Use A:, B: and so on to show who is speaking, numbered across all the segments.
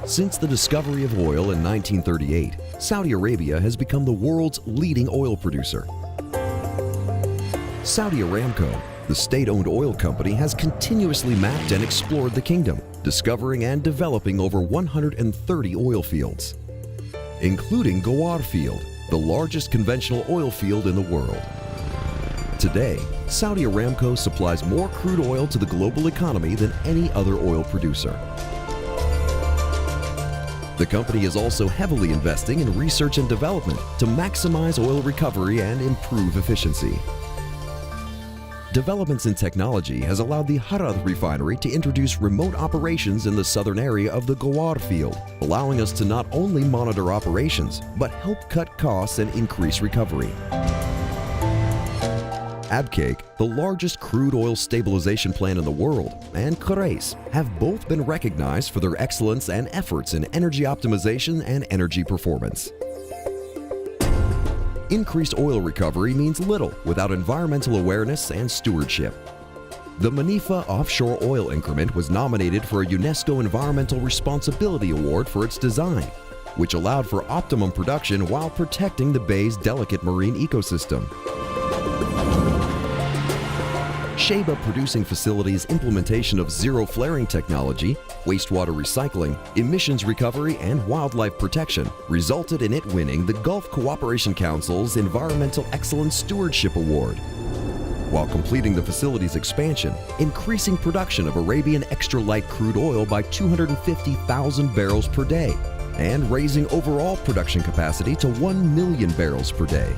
A: Since the discovery of oil in 1938, Saudi Arabia has become the world's leading oil producer. Saudi Aramco, the state-owned oil company, has continuously mapped and explored the kingdom, discovering and developing over 130 oil fields, including Ghawar Field, the largest conventional oil field in the world. Today, Saudi Aramco supplies more crude oil to the global economy than any other oil producer. The company is also heavily investing in research and development to maximize oil recovery and improve efficiency. Developments in technology has allowed the Harad refinery to introduce remote operations in the southern area of the Ghawar field, allowing us to not only monitor operations, but help cut costs and increase recovery. Abqaiq, the largest crude oil stabilization plant in the world, and Khurais have both been recognized for their excellence and efforts in energy optimization and energy performance. Increased oil recovery means little without environmental awareness and stewardship. The Manifa offshore oil increment was nominated for a UNESCO Environmental Responsibility Award for its design, which allowed for optimum production while protecting the bay's delicate marine ecosystem. Sheba Producing Facility's implementation of zero flaring technology, wastewater recycling, emissions recovery, and wildlife protection resulted in it winning the Gulf Cooperation Council's Environmental Excellence Stewardship Award, while completing the facility's expansion, increasing production of Arabian extra light crude oil by 250,000 barrels per day, and raising overall production capacity to 1 million barrels per day.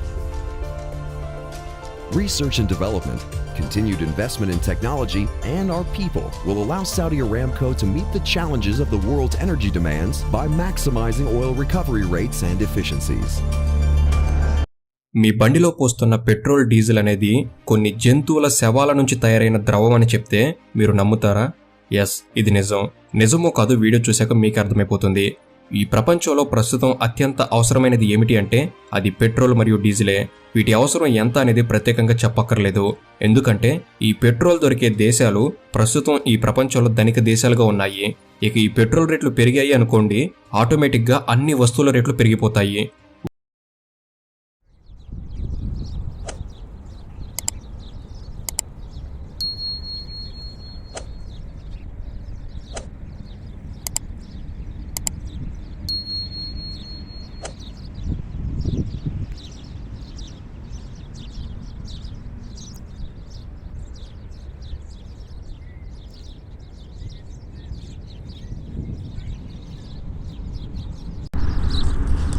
A: Research and development, continued investment in technology, and our people will allow Saudi Aramco to meet the challenges of the world's energy demands by maximizing oil recovery rates and efficiencies.
B: మీ బండిలో పోస్తున్న petrol diesel అనేది కొన్ని జంతువుల శవాల నుంచి తయారైన ద్రవం అని చెప్తే మీరు నమ్ముతారా? ఎస్, ఇది నిజం. నిజమో కాదు వీడియో చూశాక మీకు అర్థమైపోతుంది. ఈ ప్రపంచంలో ప్రస్తుతం అత్యంత అవసరమైనది ఏమిటి అంటే అది పెట్రోల్ మరియు డీజిలే. వీటి అవసరం ఎంత అనేది ప్రత్యేకంగా చెప్పక్కర్లేదు. ఎందుకంటే ఈ పెట్రోల్ దొరికే దేశాలు ప్రస్తుతం ఈ ప్రపంచంలో ధనిక దేశాలుగా ఉన్నాయి. ఇక ఈ పెట్రోల్ రేట్లు పెరిగాయి అనుకోండి, ఆటోమేటిక్గా అన్ని వస్తువుల రేట్లు పెరిగిపోతాయి.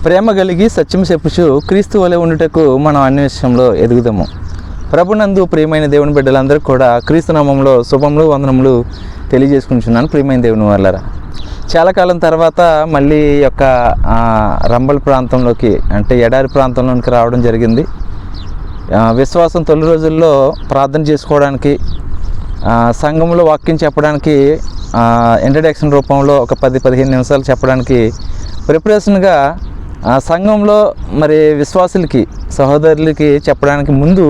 C: ప్రేమ కలిగి సత్యం చెప్పుచు క్రీస్తు వలె ఉండుటకు మనం అన్ని విషయంలో ఎదుగుదాము. ప్రభునందు ప్రియమైన దేవుని బిడ్డలందరూ కూడా క్రీస్తు నామములో శుభములు వందనములు తెలియజేసుకుంటున్నాను. ప్రియమైన దేవుని వాళ్ళరా, చాలా కాలం తర్వాత మళ్ళీ యొక్క రంబల్ ప్రాంతంలోకి అంటే ఎడారి ప్రాంతంలోకి రావడం జరిగింది. విశ్వాసం తొలి రోజుల్లో ప్రార్థన చేసుకోవడానికి, సంఘంలో వాక్యం చెప్పడానికి, ఇంట్రడక్షన్ రూపంలో ఒక 10-15 నిమిషాలు చెప్పడానికి ప్రిపరేషన్గా సంఘంలో మరి విశ్వాసులకి సహోదరులకి చెప్పడానికి ముందు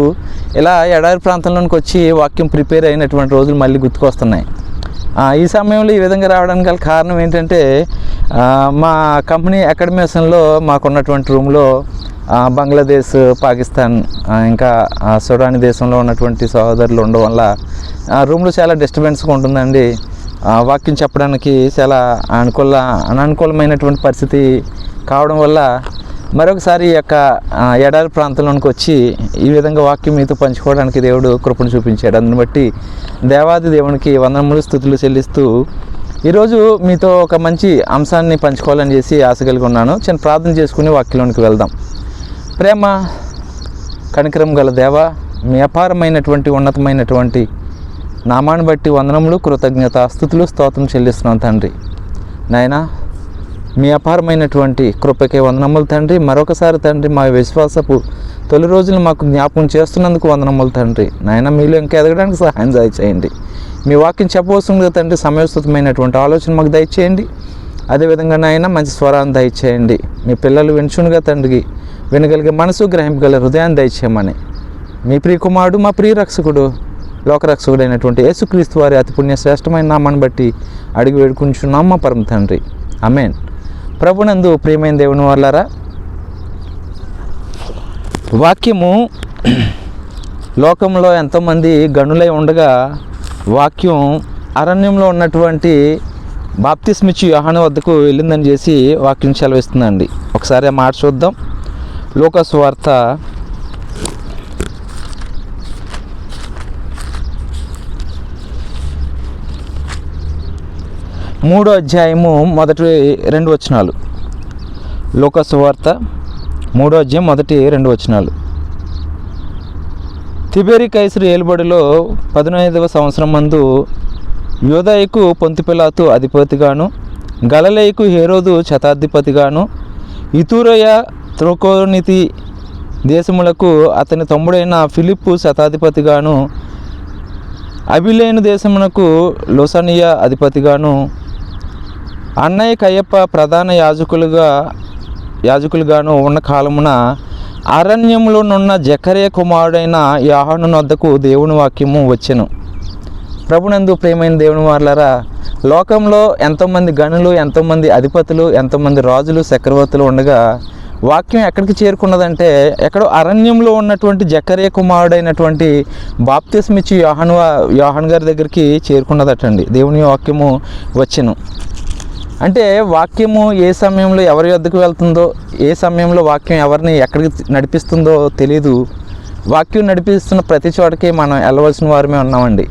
C: ఇలా ఎడారి ప్రాంతంలోనికి వచ్చి వాక్యం ప్రిపేర్ అయినటువంటి రోజులు మళ్ళీ గుర్తుకొస్తున్నాయి. ఈ సమయంలో ఈ విధంగా రావడానికి గల కారణం ఏంటంటే మా కంపెనీ అకాడమీలో మాకున్నటువంటి రూమ్లో బంగ్లాదేశ్, పాకిస్తాన్, ఇంకా సుడాని దేశంలో ఉన్నటువంటి సహోదరులు ఉండడం వల్ల రూమ్లో చాలా డిస్టర్బెన్స్గా ఉంటుందండి. వాక్యం చెప్పడానికి చాలా అననుకూలమైనటువంటి పరిస్థితి కావడం వల్ల మరొకసారి ఈ యొక్క ఎడారి ప్రాంతంలోనికి వచ్చి ఈ విధంగా వాక్యం మీతో పంచుకోవడానికి దేవుడు కృపను చూపించాడు. అందుని బట్టి దేవాది దేవునికి వందనములు స్తుతులు చెల్లిస్తూ ఈరోజు మీతో ఒక మంచి అంశాన్ని పంచుకోవాలని చేసి ఆశ కలిగి ఉన్నాను. చిన్న ప్రార్థన చేసుకుని వాక్యంలోనికి వెళ్దాం. ప్రేమ కనికరం గల దేవ, మీ అపారమైనటువంటి ఉన్నతమైనటువంటి నామాన్ని బట్టి వందనములు, కృతజ్ఞత, స్తుతులు, స్తోత్రం చెల్లిస్తున్నాం తండ్రి. నాయనా, మీ అపారమైనటువంటి కృపకే వందనములు తండ్రి. మరొకసారి తండ్రి మా విశ్వాసపు తొలి రోజులు మాకు జ్ఞాపకం చేస్తున్నందుకు వందనములు తండ్రి. నాయన, మీలో ఇంకా ఎదగడానికి సహాయం దయచేయండి. మీ వాక్యం చెప్పవలసిందిగా తండ్రి సమయోచితమైనటువంటి ఆలోచన మాకు దయచేయండి. అదేవిధంగా నాయన మంచి స్వరాన్ని దయచేయండి. మీ పిల్లలు వినుచునుగా తండ్రికి వినగలిగే మనసు, గ్రహింపగల హృదయాన్ని దయచేయమని మీ ప్రియ కుమారుడు, మా ప్రియ రక్షకుడు, లోకరక్షకుడైనటువంటి యేసుక్రీస్తు వారి అతి పుణ్య శ్రేష్టమైన నామాన్ని బట్టి అడిగి వేడుకుంటున్నాం మా పరమ తండ్రి. ఆమేన్. ప్రభునందు ప్రియమైన దేవుని వాళ్ళారా, వాక్యము లోకంలో ఎంతోమంది గనులై ఉండగా వాక్యం అరణ్యంలో ఉన్నటువంటి బాప్తిస్మిచ్చి యోహాను వద్దకు వెళ్ళిందని చేసి వాక్యం సెలవిస్తుందండి. ఒకసారి ఆ మాట చూద్దాం. లూకా సువార్త 3వ అధ్యాయము మొదటి 2 వచనాలు. లూకా సువార్త 3వ అధ్యాయం మొదటి 2 వచనాలు. తిబెరి కైసరు ఏలుబడిలో 15వ సంవత్సరం మందు యూదాయకు పొంతు పిలాతు అధిపతిగాను, గలిలయకు హేరోదు శతాధిపతిగాను, ఇతూరయ త్రకోనితి దేశములకు అతని తమ్ముడైన ఫిలిప్పు శతాధిపతిగాను, అబిలేను దేశమునకు లుసనియా అధిపతిగాను, అన్నయ్య కయ్యప్ప ప్రధాన యాజకులుగాను ఉన్న కాలమున అరణ్యములోనున్న జకర్య కుమారుడైన యోహాను వద్దకు దేవుని వాక్యము వచ్చెను. ప్రభునందు ప్రియమైన దేవుని వారలారా, లోకంలో ఎంతోమంది గనులు, ఎంతోమంది అధిపతులు, ఎంతోమంది రాజులు, చక్రవర్తులు ఉండగా వాక్యం ఎక్కడికి చేరుకున్నదంటే ఎక్కడో అరణ్యంలో ఉన్నటువంటి జకర్య కుమారుడైనటువంటి బాప్తిస్మిచ్చి యోహాను గారి దగ్గరికి చేరుకున్నదటండి. దేవుని వాక్యము వచ్చెను. అంటే వాక్యము ఏ సమయంలో ఎవరి వద్దకు వెళ్తుందో, ఏ సమయంలో వాక్యం ఎవరిని ఎక్కడికి నడిపిస్తుందో తెలీదు. వాక్యం నడిపిస్తున్న ప్రతి చోటకి మనం వెళ్ళవలసిన వారమే ఉన్నామండి.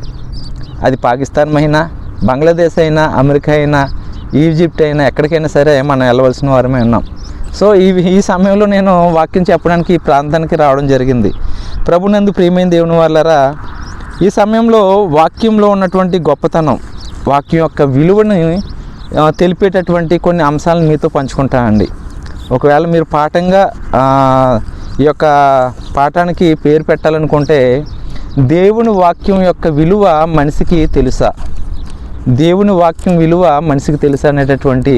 C: అది పాకిస్తాన్ అయినా, బంగ్లాదేశ్ అయినా, అమెరికా అయినా, ఈజిప్ట్ అయినా, ఎక్కడికైనా సరే మనం వెళ్ళవలసిన వారమే ఉన్నాం. సో ఈ సమయంలో నేను వాక్యం చెప్పడానికి ఈ ప్రాంతానికి రావడం జరిగింది. ప్రభునందు ప్రియమైన దేవుని వాళ్ళారా, ఈ సమయంలో వాక్యంలో ఉన్నటువంటి గొప్పతనం, వాక్యం యొక్క విలువని తెలిపేటటువంటి కొన్ని అంశాలను మీతో పంచుకుంటానండి. ఒకవేళ మీరు పాఠంగా ఈ యొక్క పాఠానికి పేరు పెట్టాలనుకుంటే, దేవుని వాక్యం యొక్క విలువ మనిషికి తెలుసా, దేవుని వాక్యం విలువ మనిషికి తెలుసా అనేటటువంటి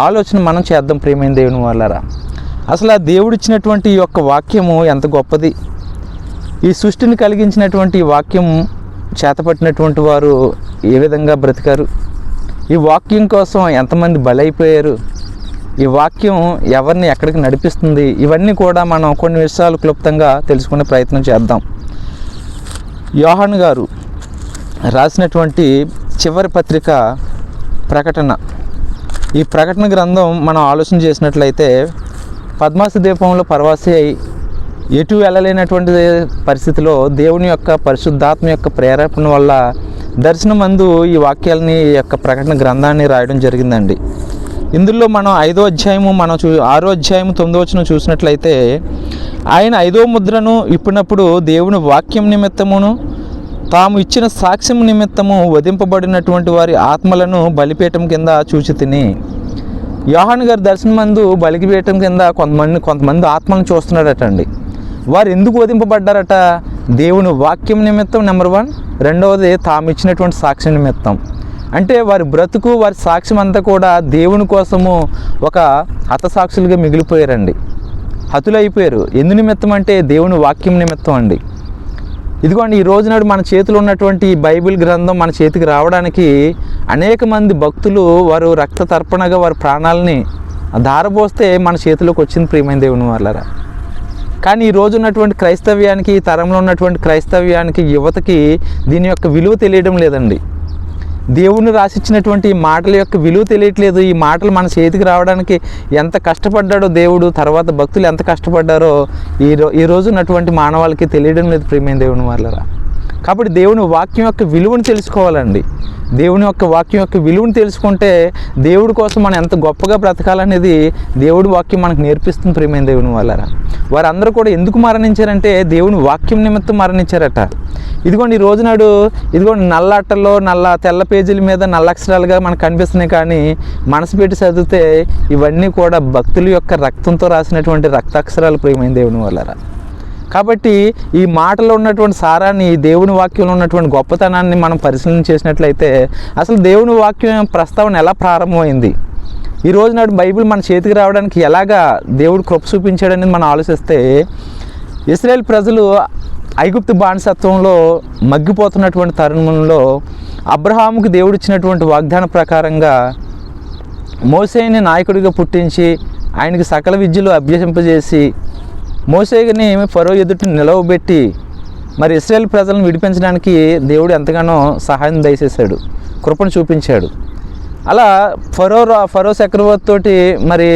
C: ఆలోచన మనం చేద్దాం ప్రియమైన దేవుని వాళ్ళారా. అసలు ఆ దేవుడిచ్చినటువంటి ఈ యొక్క వాక్యము ఎంత గొప్పది. ఈ సృష్టిని కలిగించినటువంటి వాక్యం చేతపట్టినటువంటి వారు ఏ విధంగా బ్రతికారు, ఈ వాక్యం కోసం ఎంతమంది బలైపోయారు, ఈ వాక్యం ఎవరిని ఎక్కడికి నడిపిస్తుంది, ఇవన్నీ కూడా మనం కొన్ని విషయాలు క్లుప్తంగా తెలుసుకునే ప్రయత్నం చేద్దాం. యోహాను గారు రాసినటువంటి చివరి పత్రిక ప్రకటన. ఈ ప్రకటన గ్రంథం మనం ఆలోచన చేసినట్లయితే పద్మాసు ద్వీపంలో పరవాసి అయి ఎటు వెళ్ళలేనటువంటి పరిస్థితిలో దేవుని యొక్క పరిశుద్ధాత్మ యొక్క ప్రేరేపణ వల్ల దర్శనమందు ఈ వాక్యాలని, ఈ యొక్క ప్రకటన గ్రంథాన్ని రాయడం జరిగిందండి. ఇందులో మనం 5వ అధ్యాయము 6వ అధ్యాయము 9వ వచనం చూసినట్లయితే, ఆయన 5వ ముద్రను ఇప్పినప్పుడు దేవుని వాక్యం నిమిత్తమును తాము ఇచ్చిన సాక్ష్యం నిమిత్తము వధింపబడినటువంటి వారి ఆత్మలను బలిపీఠం కింద చూచి తిని. యోహాను గారి దర్శనమందు బలిపీఠం కింద కొంతమంది ఆత్మలను చూస్తున్నాడట అండి. వారు ఎందుకు వధింపబడ్డారట? దేవుని వాక్యం నిమిత్తం నెంబర్ 1, రెండవది తాము ఇచ్చినటువంటి సాక్ష్యం నిమిత్తం. అంటే వారి బ్రతుకు, వారి సాక్ష్యం అంతా కూడా దేవుని కోసము ఒక హతసాక్షులుగా మిగిలిపోయారండి, హతులైపోయారు. ఎందు నిమిత్తం అంటే దేవుని వాక్యం నిమిత్తం అండి. ఇదిగోండి, ఈ రోజునాడు మన చేతిలో ఉన్నటువంటి బైబిల్ గ్రంథం మన చేతికి రావడానికి అనేక మంది భక్తులు వారు రక్త తర్పణగా వారి ప్రాణాలని ధారపోస్తే మన చేతిలోకి వచ్చింది ప్రియమైన దేవుని వాళ్ళారా. కానీ ఈ రోజు ఉన్నటువంటి క్రైస్తవ్యానికి, ఈ తరంలో ఉన్నటువంటి క్రైస్తవ్యానికి, యువతకి దీని యొక్క విలువ తెలియడం లేదండి. దేవుని రాసిచ్చినటువంటి ఈ మాటల యొక్క విలువ తెలియట్లేదు. ఈ మాటలు మన చేతికి రావడానికి ఎంత కష్టపడ్డాడో దేవుడు, తర్వాత భక్తులు ఎంత కష్టపడ్డారో ఈ రోజు ఉన్నటువంటి మానవాళికి తెలియడం లేదు ప్రియమైన దేవుని వాళ్ళరా. కాబట్టి దేవుని వాక్యం యొక్క విలువను తెలుసుకోవాలండి. దేవుని యొక్క వాక్యం యొక్క విలువను తెలుసుకుంటే దేవుడి కోసం మనం ఎంత గొప్పగా బ్రతకాలనేది దేవుడి వాక్యం మనకు నేర్పిస్తుంది ప్రియమైన దేవుని వాళ్ళరా. వారందరూ కూడా ఎందుకు మరణించారంటే దేవుని వాక్యం నిమిత్తం మరణించారట. ఇదిగోండి, ఈ రోజునాడు ఇదిగోండి నల్ల అట్టల్లో తెల్ల పేజీల మీద నల్ల అక్షరాలుగా మనకు కనిపిస్తున్నాయి, కానీ మనసు పెట్టి చదివితే ఇవన్నీ కూడా భక్తుల యొక్క రక్తంతో రాసినటువంటి రక్తాక్షరాలు ప్రియమైన దేవుని వాళ్ళరా. కాబట్టి ఈ మాటలో ఉన్నటువంటి సారాన్ని, దేవుని వాక్యంలో ఉన్నటువంటి గొప్పతనాన్ని మనం పరిశీలన చేసినట్లయితే అసలు దేవుని వాక్యం ప్రస్తావన ఎలా ప్రారంభమైంది, ఈ రోజు నాడు బైబిల్ మన చేతికి రావడానికి ఎలాగా దేవుడు కృప చూపించాడనేది మనం ఆలోచిస్తే, ఇశ్రాయేల్ ప్రజలు ఐగుప్తు బానిసత్వంలో మగ్గిపోతున్నటువంటి తరుణంలో అబ్రహాముకు దేవుడు ఇచ్చినటువంటి వాగ్దాన ప్రకారంగా మోసేని నాయకుడిగా పుట్టించి ఆయనకి సకల విద్యలు అభ్యసింపజేసి మోసేని ఫరో ఎదుట నిలవబెట్టి మరి ఇశ్రాయేల్ ప్రజలను విడిపించడానికి దేవుడు ఎంతగానో సహాయం దయచేశాడు, కృపను చూపించాడు. అలా ఫరో చక్రవర్తి తోటి మరి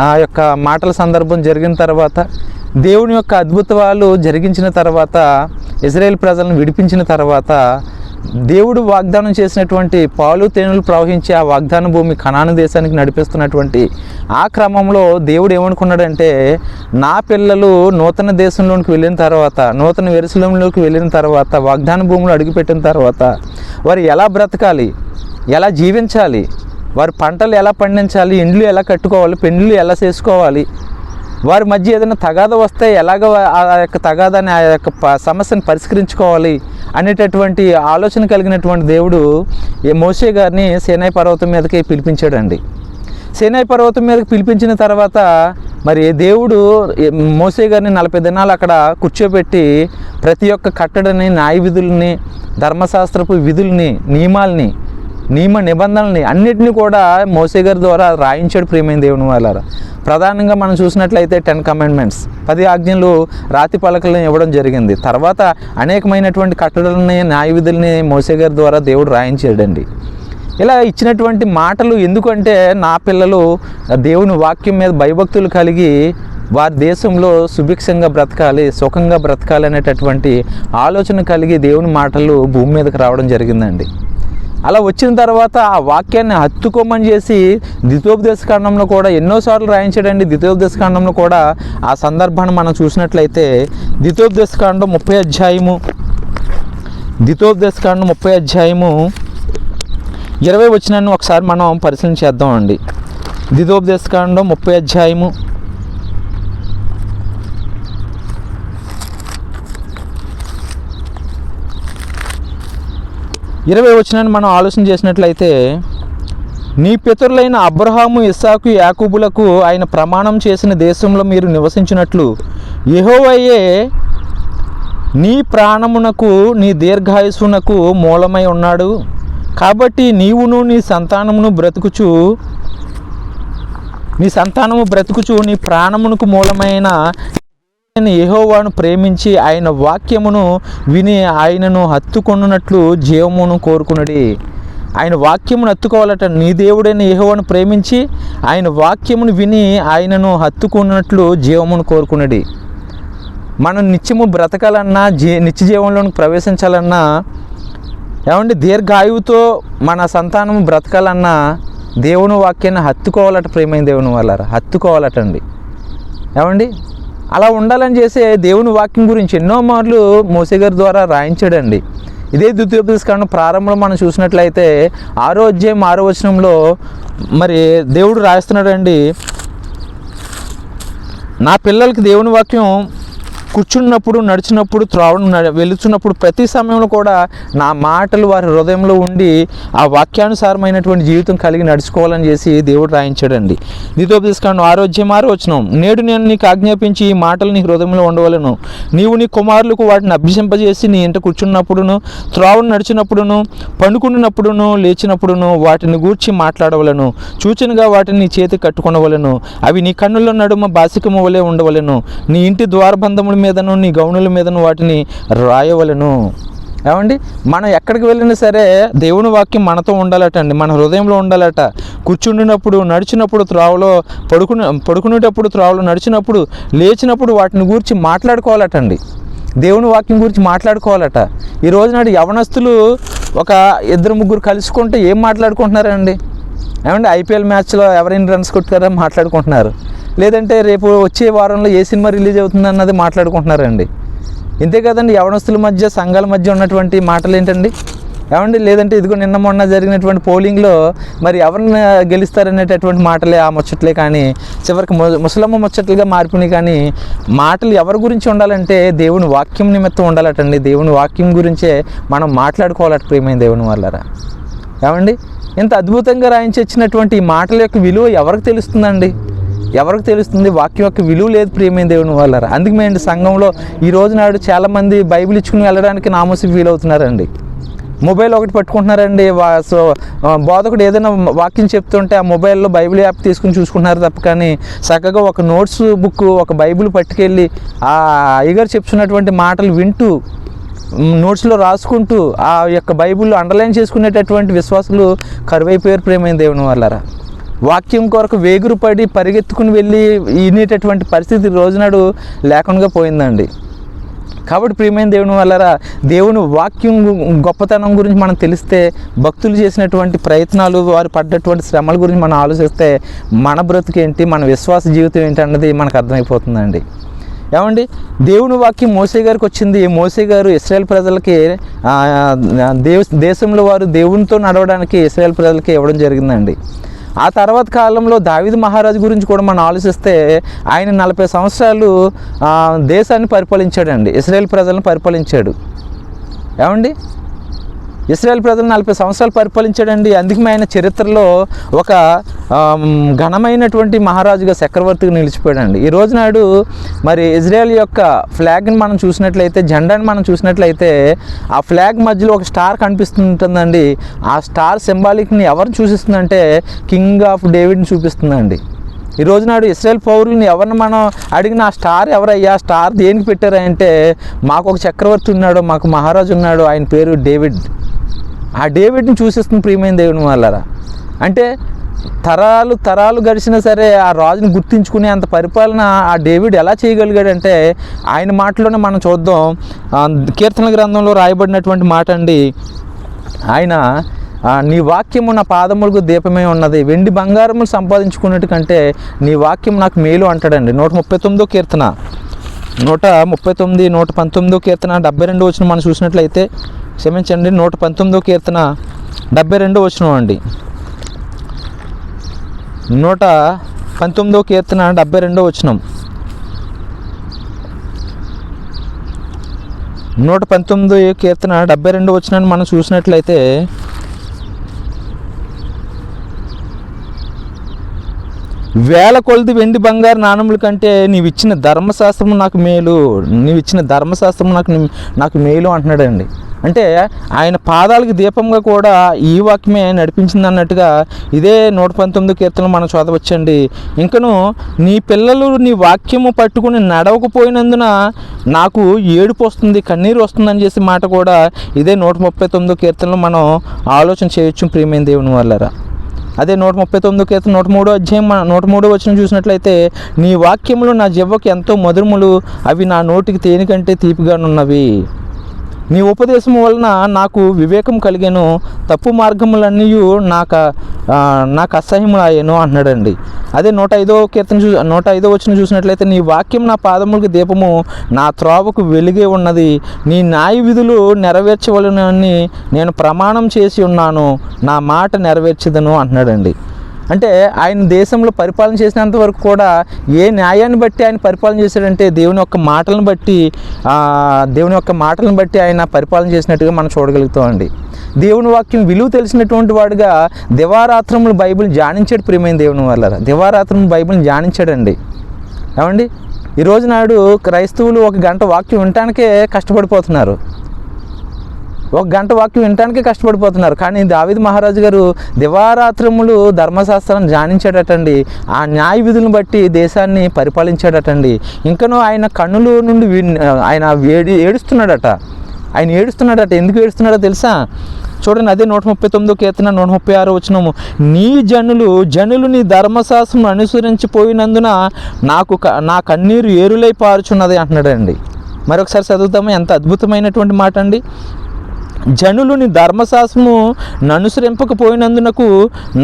C: ఆ యొక్క మాటల సందర్భం జరిగిన తర్వాత, దేవుని యొక్క అద్భుతాలు జరిగించిన తర్వాత, ఇశ్రాయేల్ ప్రజలను విడిపించిన తర్వాత, దేవుడు వాగ్దానం చేసినటువంటి పాలు తేనెలు ప్రవహించి ఆ వాగ్దాన భూమి కనాను దేశానికి నడిపిస్తున్నటువంటి ఆ క్రమంలో దేవుడు ఏమనుకున్నాడంటే, నా పిల్లలు నూతన దేశంలోకి వెళ్ళిన తర్వాత, నూతన యెరూషలేములోకి వెళ్ళిన తర్వాత, వాగ్దాన భూమిలో అడుగుపెట్టిన తర్వాత వారు ఎలా బ్రతకాలి, ఎలా జీవించాలి, వారి పంటలు ఎలా పండించాలి, ఇండ్లు ఎలా కట్టుకోవాలి, పెండ్లు ఎలా చేసుకోవాలి, వారి మధ్య ఏదైనా తగాద వస్తే ఎలాగ ఆ యొక్క తగాదాన్ని, ఆ యొక్క సమస్యను పరిష్కరించుకోవాలి అనేటటువంటి ఆలోచన కలిగినటువంటి దేవుడు మోషే గారిని సీనాయి పర్వతం మీదకి పిలిపించాడండి. సీనాయి పర్వతం మీదకి పిలిపించిన తర్వాత మరి దేవుడు మోషే గారిని 40 దినాలు అక్కడ కూర్చోబెట్టి ప్రతి ఒక్క కట్టడని, న్యాయ విధుల్ని, ధర్మశాస్త్రపు విధుల్ని, నియమ నిబంధనల్ని అన్నిటినీ కూడా మోషే గారి ద్వారా రాయించాడు. ప్రియమైన దేవుని వాళ్ళారా, ప్రధానంగా మనం చూసినట్లయితే 10 కమాండ్మెంట్స్, 10 ఆజ్ఞలు రాతి పలకలను ఇవ్వడం జరిగింది. తర్వాత అనేకమైనటువంటి కట్టడలని, న్యాయ విధుల్ని మోషే గారి ద్వారా దేవుడు రాయించాడండి. ఇలా ఇచ్చినటువంటి మాటలు ఎందుకంటే, నా పిల్లలు దేవుని వాక్యం మీద భయభక్తులు కలిగి వారి దేశంలో సుభిక్షంగా బ్రతకాలి, సుఖంగా బ్రతకాలి అనేటటువంటి ఆలోచన కలిగి దేవుని మాటలు భూమి మీదకి రావడం జరిగిందండి. అలా వచ్చిన తర్వాత ఆ వాక్యాన్ని హత్తుకోమని చేసి ద్వితోపదేశకాండంలో కూడా ఎన్నోసార్లు రాయించాడండి. ద్వితోపదేశకాండంలో కూడా ఆ సందర్భాన్ని మనం చూసినట్లయితే ద్వితోపదేశకాండం 30 అధ్యాయము, ద్వితోపదేశకాండం 30 అధ్యాయము 20 వచనాన్ని ఒకసారి మనం పరిశీలన చేద్దామండి. ద్వితోపదేశకాండం 30 అధ్యాయము 20 వచనాన్ని మనం ఆలోచన చేసినట్లయితే, నీ పితరులైన అబ్రహాము, ఇస్సాకు, యాకోబులకు ఆయన ప్రమాణం చేసిన దేశంలో మీరు నివసించినట్లు యెహోవాయే నీ ప్రాణమునకు, నీ దీర్ఘాయుస్సునకు మూలమై ఉన్నాడు. కాబట్టి నీవును నీ సంతానము బ్రతుకుచు నీ ప్రాణమునకు మూలమైన యెహోవాను ప్రేమించి ఆయన వాక్యమును విని ఆయనను హత్తుకొనున్నట్లు జీవమును కోరుకునడి. ఆయన వాక్యమును హత్తుకోవాలట. నీ దేవుడైన యెహోవాను ప్రేమించి ఆయన వాక్యమును విని ఆయనను హత్తుకున్నట్లు జీవమును కోరుకునడి. మనం నిత్యము బ్రతకాలన్నా, నిత్య జీవంలోనికి ప్రవేశించాలన్నా, ఏమండి, దీర్ఘాయువుతో మన సంతానము బ్రతకాలన్నా దేవుని వాక్యాన్ని హత్తుకోవాలట. ప్రేమైన దేవుని వాళ్ళారా, హత్తుకోవాలటండి. ఏమండి, అలా ఉండాలని చేసే దేవుని వాక్యం గురించి ఎన్నో మార్లు మోషే గారి ద్వారా రాయించాడండి. ఇదే ద్వితీయోపదేశకాండం ప్రారంభంలో మనం చూసినట్లయితే 6వ అధ్యాయం 6వ వచనంలో మరి దేవుడు రాస్తున్నాడండి, నా పిల్లలకి దేవుని వాక్యం కూర్చున్నప్పుడు, నడిచినప్పుడు, త్రోవను వెళుతున్నప్పుడు ప్రతి సమయంలో కూడా నా మాటలు వారి హృదయంలో ఉండి ఆ వాక్యానుసారమైనటువంటి జీవితం కలిగి నడుచుకోవాలని చేసి దేవుడు రాయించాడండి. ద్వితీయోపదేశకాండం 6వ అధ్యాయం 6వ వచనం, నేడు నేను నీకు ఆజ్ఞాపించి ఈ మాటలు నీ హృదయంలో ఉండవలను. నీవు నీ కుమారులకు వాటిని అభ్యసింపజేసి నీ ఇంట కూర్చున్నప్పుడును, త్రోవను నడిచినప్పుడును, పండుకున్నప్పుడును, లేచినప్పుడును వాటిని గూర్చి మాట్లాడవలను. సూచనగా వాటిని నీ చేతి కట్టుకొనవలను. అవి నీ కన్నుల నడుమ బాసికము వలె ఉండవలను. నీ ఇంటి ద్వారబంధముల మీదను, నీ గౌనుల మీదను వాటిని రాయవలను. ఏమండి, మనం ఎక్కడికి వెళ్ళినా సరే దేవుని వాక్యం మనతో ఉండాలటండి, మన హృదయంలో ఉండాలట. కూర్చుండినప్పుడు, నడిచినప్పుడు, త్రోవలో పడుకునేటప్పుడు, త్రోవలో నడిచినప్పుడు, లేచినప్పుడు వాటిని గురించి మాట్లాడుకోవాలటండి. దేవుని వాక్యం గురించి మాట్లాడుకోవాలట. ఈ రోజునాడు యవనస్తులు ఒక 2-3 కలుసుకుంటే ఏం మాట్లాడుకుంటున్నారండి? ఏమండి, ఐపీఎల్ మ్యాచ్లో ఎవరైనా రన్స్ కొట్టారో మాట్లాడుకుంటున్నారు, లేదంటే రేపు వచ్చే వారంలో ఏ సినిమా రిలీజ్ అవుతుంది అన్నది మాట్లాడుకుంటున్నారండి. ఇంతే కదండి యవనస్తుల మధ్య, సంఘాల మధ్య ఉన్నటువంటి మాటలు ఏంటండి? ఏమండి, లేదంటే ఇదిగో నిన్న మొన్న జరిగినటువంటి పోలింగ్లో మరి ఎవరిని గెలుస్తారనేటటువంటి మాటలే, ఆ ముచ్చట్లే కానీ చివరికి ముసలమ్మ ముచ్చట్లుగా మారిపోయినాయి. కానీ మాటలు ఎవరి గురించి ఉండాలంటే దేవుని వాక్యం నిమిత్తం ఉండాలటండి. దేవుని వాక్యం గురించే మనం మాట్లాడుకోవాలట. ప్రియమైన దేవుని వాళ్ళారా, ఏమండి, ఇంత అద్భుతంగా రాయించి వచ్చినటువంటి ఈ మాటల యొక్క విలువ ఎవరికి తెలుస్తుందండి? ఎవరికి తెలుస్తుంది? వాక్యం యొక్క విలువ లేదు ప్రియమైన దేవుని వాళ్ళారా. అందుకే మేము సంఘంలో ఈ రోజు నాడు చాలామంది బైబిల్ ఇచ్చుకుని వెళ్ళడానికి నామోసి ఫీల్ అవుతున్నారండి. మొబైల్ ఒకటి పట్టుకుంటున్నారండి. బోధకుడు ఏదైనా వాక్యం చెప్తుంటే ఆ మొబైల్లో బైబిల్ యాప్ తీసుకుని చూసుకుంటున్నారు తప్ప కానీ చక్కగా ఒక నోట్స్ బుక్, ఒక బైబిల్ పట్టుకెళ్ళి ఆ అయ్యగారు చెప్తున్నటువంటి మాటలు వింటూ నోట్స్లో రాసుకుంటూ ఆ యొక్క బైబిల్లో అండర్లైన్ చేసుకునేటటువంటి విశ్వాసులు కరువైపోయారు ప్రియమైన దేవుని వాళ్ళారా. వాక్యం కొరకు వేగురుపడి పరిగెత్తుకుని వెళ్ళి వినేటటువంటి పరిస్థితి రోజునాడు లేకుండా పోయిందండి. కాబట్టి ప్రియమైన దేవుని వాళ్ళారా, దేవుని వాక్యం గొప్పతనం గురించి మనం తెలిస్తే, భక్తులు చేసినటువంటి ప్రయత్నాలు, వారు పడ్డటువంటి శ్రమల గురించి మనం ఆలోచిస్తే మన బ్రతుకేంటి, మన విశ్వాస జీవితం ఏంటి అన్నది మనకు అర్థమైపోతుందండి. ఏమండి, దేవుని వాక్యం మోసే గారికి వచ్చింది. మోసే గారు ఇశ్రాయేల్ ప్రజలకి దేశంలో వారు దేవునితో నడవడానికి ఇశ్రాయేల్ ప్రజలకి ఇవ్వడం జరిగిందండి. ఆ తర్వాత కాలంలో దావీదు మహారాజు గురించి కూడా మనం ఆలోచిస్తే ఆయన 40 సంవత్సరాలు దేశాన్ని పరిపాలించాడండి, ఇశ్రాయేల్ ప్రజలను పరిపాలించాడు. ఏమండి, ఇశ్రాయేల్ ప్రజలు 40 సంవత్సరాలు పరిపాలించాడండి. అందుకే ఆయన చరిత్రలో ఒక ఘనమైనటువంటి మహారాజుగా, చక్రవర్తిగా నిలిచిపోయాడండి. ఈ రోజు నాడు మరి ఇజ్రాయెల్ యొక్క ఫ్లాగ్ని మనం చూసినట్లయితే, జెండాని మనం చూసినట్లయితే ఆ ఫ్లాగ్ మధ్యలో ఒక స్టార్ కనిపిస్తుంటుందండి. ఆ స్టార్ సింబాలిక్ని ఎవరిని చూపిస్తుందంటే కింగ్ ఆఫ్ డేవిడ్ని చూపిస్తుందండి. ఈ రోజు నాడు ఇశ్రాయేల్ పౌరుల్ని ఎవరిని మనం అడిగిన ఆ స్టార్ ఎవరయ్యా, స్టార్ దేనికి పెట్టారా అంటే, మాకు ఒక చక్రవర్తి ఉన్నాడు, మాకు మహారాజు ఉన్నాడు, ఆయన పేరు డేవిడ్. ఆ డేవిడ్ని చూసిస్తుంది ప్రియమైన దేవుని వాళ్ళారా. అంటే తరాలు గడిచినా సరే ఆ రాజుని గుర్తించుకునే అంత పరిపాలన ఆ డేవిడ్ ఎలా చేయగలిగాడంటే ఆయన మాటలోనే మనం చూద్దాం. కీర్తన గ్రంథంలో రాయబడినటువంటి మాట అండి. ఆయన నీ వాక్యము నా పాదములకు దీపమే ఉన్నది, వెండి బంగారములు సంపాదించుకున్నట్టు కంటే నీ వాక్యం నాకు మేలు అంటాడండి. 139వ కీర్తన, 139, 119వ కీర్తన 72 వచనం మనం చూసినట్లయితే, క్షమించండి, 119వ కీర్తన 72 వచనం అండి. 119వ కీర్తన 72 వచనం. 119వ కీర్తన 72 వచనాన్ని మనం చూసినట్లయితే, వేల కొలది వెండి బంగారు నాణముల కంటే నీవిచ్చిన ధర్మశాస్త్రము నాకు మేలు, నీవిచ్చిన ధర్మశాస్త్రము నాకు మేలు అంటున్నాడండి. అంటే ఆయన పాదాలకు దీపంగా కూడా ఈ వాక్యమే నడిపించింది అన్నట్టుగా ఇదే 119వ కీర్తనలో మనం చదవచ్చండి. ఇంకను నీ పిల్లలు నీ వాక్యము పట్టుకుని నడవకపోయినందున నాకు ఏడుపు వస్తుంది, కన్నీరు వస్తుందని చేసే మాట కూడా ఇదే 139వ కీర్తనలో మనం ఆలోచన చేయొచ్చు ప్రియమైన దేవుని వాళ్ళారా. అదే 139వ కీర్తన 103వ అధ్యాయం 103వ వచనం చూసినట్లయితే, నీ వాక్యములు నా జివ్వకు ఎంతో మధురములు, అవి నా నోటికి తేనె కంటే తీపిగానున్నవి. నీ ఉపదేశం వలన నాకు వివేకం కలిగాను, తప్పు మార్గములన్నీ నాకు అసహ్యములాయను అంటున్నాడండి. అదే 105వ కీర్తన 105వ వచనం చూసినట్లయితే, నీ వాక్యం నా పాదములకు దీపము, నా త్రోవకు వెలుగే ఉన్నది, నీ న్యాయ విధులు నెరవేర్చవలనని నేను ప్రమాణం చేసి ఉన్నాను, నా మాట నెరవేర్చదను అంటున్నాడండి. అంటే ఆయన దేశంలో పరిపాలన చేసినంత వరకు కూడా ఏ న్యాయాన్ని బట్టి ఆయన పరిపాలన చేశాడంటే దేవుని యొక్క మాటలను బట్టి ఆయన పరిపాలన చేసినట్టుగా మనం చూడగలుగుతామండి. దేవుని వాక్యం విలువ తెలిసినటువంటి వాడుగా దివారాత్రములు బైబిల్ ధ్యానించాడు ప్రియమైన దేవుని వల్ల. దివారాత్రములు బైబిల్ని ధ్యానించాడండి. ఏమండి, ఈరోజు నాడు క్రైస్తవులు 1 గంట వాక్యం వినటానికే కష్టపడిపోతున్నారు, 1 గంట వాక్యం వినటానికే కష్టపడిపోతున్నారు. కానీ దావీదు మహారాజు గారు దివారాత్రములు ధర్మశాస్త్రాన్ని ధ్యానించాడటండి. ఆ న్యాయ విధులను బట్టి దేశాన్ని పరిపాలించాడటండి. ఇంకనూ ఆయన కన్నుల నుండి ఆయన ఏడుస్తున్నాడట. ఎందుకు ఏడుస్తున్నాడో తెలుసా? చూడండి, అదే 139వ కీర్తన 136వ వచనము. నీ జనులు నీ ధర్మశాస్త్రం అనుసరించిపోయినందున నా కన్నీరు ఏరులై పారుచున్నది అంటున్నాడండి. మరొకసారి చదువుతాము, ఎంత అద్భుతమైనటువంటి మాట అండి. జనులు నీ ధర్మశాస్త్రము ననుసరింపకపోయినందునకు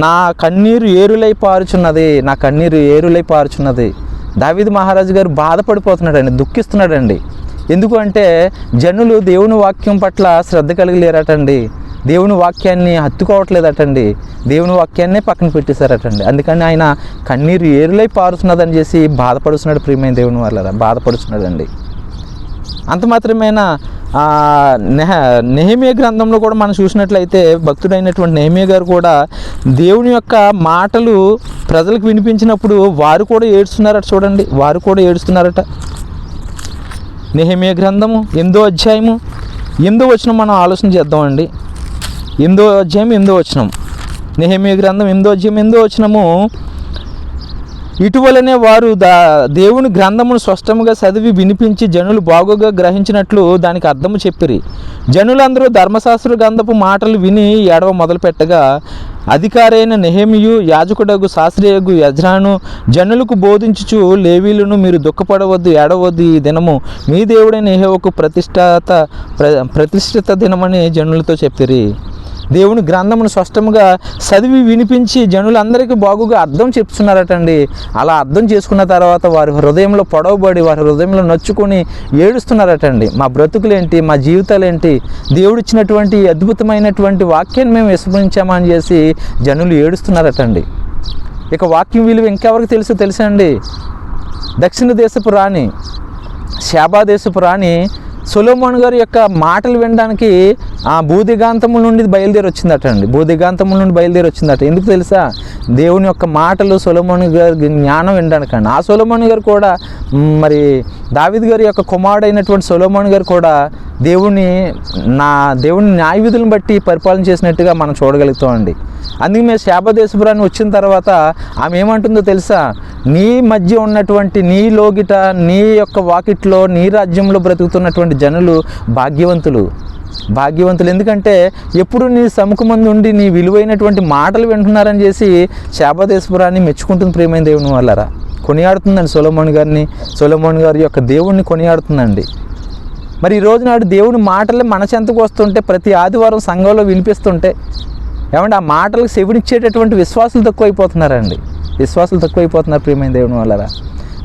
C: నా కన్నీరు ఏరులై పారుచున్నది. దావీదు మహారాజు గారు బాధపడిపోతున్నాడండి, దుఃఖిస్తున్నాడండి. ఎందుకు అంటే జనులు దేవుని వాక్యం పట్ల శ్రద్ధ కలిగి లేరటండి, దేవుని వాక్యాన్ని హత్తుకోవట్లేదటండి, దేవుని వాక్యాన్నే పక్కన పెట్టేశారటండి. అందుకని ఆయన కన్నీరు ఏరులై పారుతున్నదని చేసి బాధపడుతున్నాడు ప్రియమైన దేవుని వాళ్ళ, బాధపడుతున్నాడండి. అంత మాత్రమేనా, నెహెమియా గ్రంథంలో కూడా మనం చూసినట్లయితే భక్తుడైనటువంటి నెహెమియా గారు కూడా దేవుని యొక్క మాటలు ప్రజలకు వినిపించినప్పుడు వారు కూడా ఏడుస్తున్నారట. చూడండి, వారు కూడా ఏడుస్తున్నారట. నెహెమియా గ్రంథము 8వ అధ్యాయము 8వ వచనం మనం ఆలోచన చేద్దామండి. 8వ వచనం, నెహెమీయా గ్రంథం 8వ వచనము, ఇటువలనే వారు దేవుని గ్రంథమును స్పష్టముగా చదివి వినిపించి జనులు బాగుగా గ్రహించినట్లు దానికి అర్థము చెప్పిరి. జనులందరూ ధర్మశాస్త్ర గ్రంథపు మాటలు విని ఏడవ మొదలుపెట్టగా అధికారైన నెహెమీయు, యాజకుడగు శాస్త్రియగు యజ్రాను జనులకు బోధించుచు, లేవీలను మీరు దుఃఖపడవద్దు, ఏడవద్దు, ఈ దినము మీ దేవుడైన యెహోవాకు ప్రతిష్ఠిత దినమని జనులతో చెప్పిరి. దేవుని గ్రంథమును స్పష్టంగా చదివి వినిపించి జనులందరికీ బాగుగా అర్థం చెప్తున్నారటండి. అలా అర్థం చేసుకున్న తర్వాత వారి హృదయంలో పొడవబడి, వారి హృదయంలో నొచ్చుకొని ఏడుస్తున్నారటండి. మా బ్రతుకులేంటి, మా జీవితాలేంటి, దేవుడిచ్చినటువంటి అద్భుతమైనటువంటి వాక్యాన్ని మేము విస్మరించామని చేసి జనులు ఏడుస్తున్నారటండి. ఇక వాక్యం విలువ ఇంకెవరికి తెలుసా అండి? దక్షిణ దేశపు రాణి, శాబా దేశపు రాణి సొలొమోను గారి యొక్క మాటలు వినడానికి భూదిగాంతముల నుండి బయలుదేరి వచ్చిందట. ఎందుకు తెలుసా? దేవుని యొక్క మాటలు సొలొమోను గారి జ్ఞానం వినడానికండి. ఆ సొలొమోను గారు కూడా మరి దావీదు గారి యొక్క కుమారుడైనటువంటి సొలొమోను గారు కూడా దేవుని న్యాయ విధులను బట్టి పరిపాలన చేసినట్టుగా మనం చూడగలుగుతామండి. అందుకే మేము శాపదేశపురాన్ని వచ్చిన తర్వాత ఆమె ఏమంటుందో తెలుసా? నీ మధ్య ఉన్నటువంటి నీ లోగిట, నీ యొక్క వాకిట్లో, నీ రాజ్యంలో బ్రతుకుతున్నటువంటి జనులు భాగ్యవంతులు. ఎందుకంటే ఎప్పుడు నీ సముఖమందు ఉండి నీ విలువైనటువంటి మాటలు వింటున్నారని చేసి శాపదేశపురాన్ని మెచ్చుకుంటుంది. ప్రియమైన దేవుని వాళ్ళరా, కొనియాడుతుందండి సొలొమోను గారి యొక్క దేవుణ్ణి కొనియాడుతుందండి. మరి ఈ రోజు నాడు దేవుని మాటలే మన చెంతకు వస్తుంటే, ప్రతి ఆదివారం సంఘంలో వినిపిస్తుంటే, ఏమంటే ఆ మాటలకు చెవినిచ్చేటటువంటి విశ్వాసులు తక్కువైపోతున్నారు ప్రియమైన దేవుని వాళ్ళరా.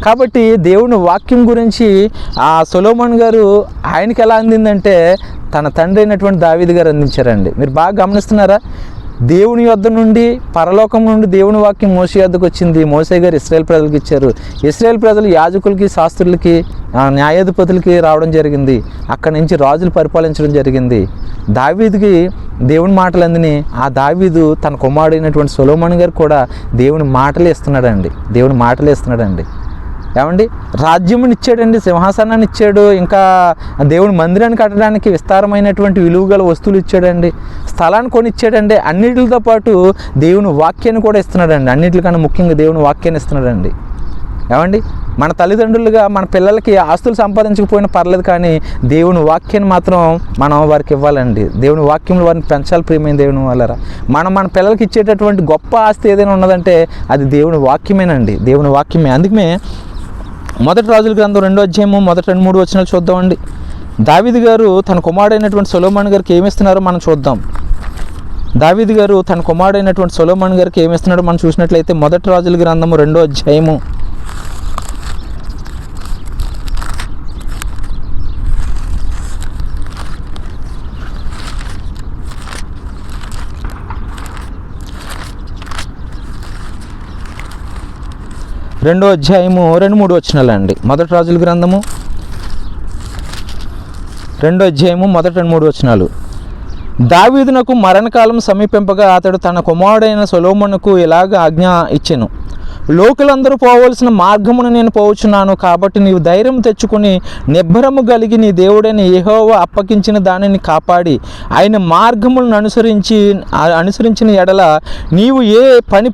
C: కాబట్టి దేవుని వాక్యం గురించి ఆ సొలొమోను గారు ఆయనకి ఎలా అందిందంటే తన తండ్రి అయినటువంటి దావీదు గారు అందించారండి. మీరు బాగా గమనిస్తున్నారా? దేవుని యొద్ద నుండి, పరలోకం నుండి దేవుని వాక్యం మోషే యొద్దకు వచ్చింది. మోషే గారు ఇశ్రాయేల్ ప్రజలకు ఇచ్చారు. ఇశ్రాయేల్ ప్రజలు యాజకులకి, శాస్త్రులకి, న్యాయాధిపతులకి రావడం జరిగింది. అక్కడి నుంచి రాజులు పరిపాలించడం జరిగింది. దావీదుకి దేవుని మాటలు అందిని ఆ దావీదు తన కుమారుడైనటువంటి సొలొమోను గారు కూడా దేవుని మాటలే ఇస్తున్నాడండి. ఏమండి, రాజ్యముని ఇచ్చాడండి, సింహాసనాన్ని ఇచ్చాడు, ఇంకా దేవుని మందిరాన్ని కట్టడానికి విస్తారమైనటువంటి విలువగల వస్తువులు ఇచ్చాడండి, స్థలాన్ని కొనిచ్చాడండి. అన్నిటితో పాటు దేవుని వాక్యాన్ని కూడా ఇస్తున్నాడండి. అన్నిటికన్నా ముఖ్యంగా దేవుని వాక్యాన్ని ఇస్తున్నాడండి. ఏమండి, మన తల్లిదండ్రులుగా మన పిల్లలకి ఆస్తులు సంపాదించకపోయినా పర్లేదు, కానీ దేవుని వాక్యాన్ని మాత్రం మనం వారికి ఇవ్వాలండి. దేవుని వాక్యంలో వారిని పెంచాలి ప్రియమైన దేవుని వాళ్ళరా. మన పిల్లలకి ఇచ్చేటటువంటి గొప్ప ఆస్తి ఏదైనా ఉన్నదంటే అది దేవుని వాక్యమేనండి, దేవుని వాక్యమే. అందుకనే మొదటి రాజుల గ్రంథం 2వ మొదటి 2-3 వచనాలు చూద్దామండి. దావీదు గారు తన కుమారుడైనటువంటి సొలొమోను గారికి ఏమిస్తున్నారో మనం చూద్దాం. దావీదు గారు తన కుమారుడైనటువంటి సొలొమోను గారికి ఏమిస్తున్నాడో మనం చూసినట్లయితే మొదటి రాజుల గ్రంథము 2వ 2వ వచనాలండి. మొదటి రాజుల గ్రంథము 2వ మొదటి 2-3 వచనాలు. దావీదునకు మరణకాలం సమీపింపగా అతడు తన కుమారుడైన సొలొమోనుకు ఇలాగ ఆజ్ఞ ఇచ్చెను. లోకులందరూ పోవలసిన మార్గమును నేను పోవచ్చున్నాను, కాబట్టి నీవు ధైర్యం తెచ్చుకుని నిబ్బరము కలిగి నీ దేవుడైన యెహోవా అప్పగించిన దానిని కాపాడి ఆయన మార్గములను అనుసరించిన ఎడల నీవు ఏ పని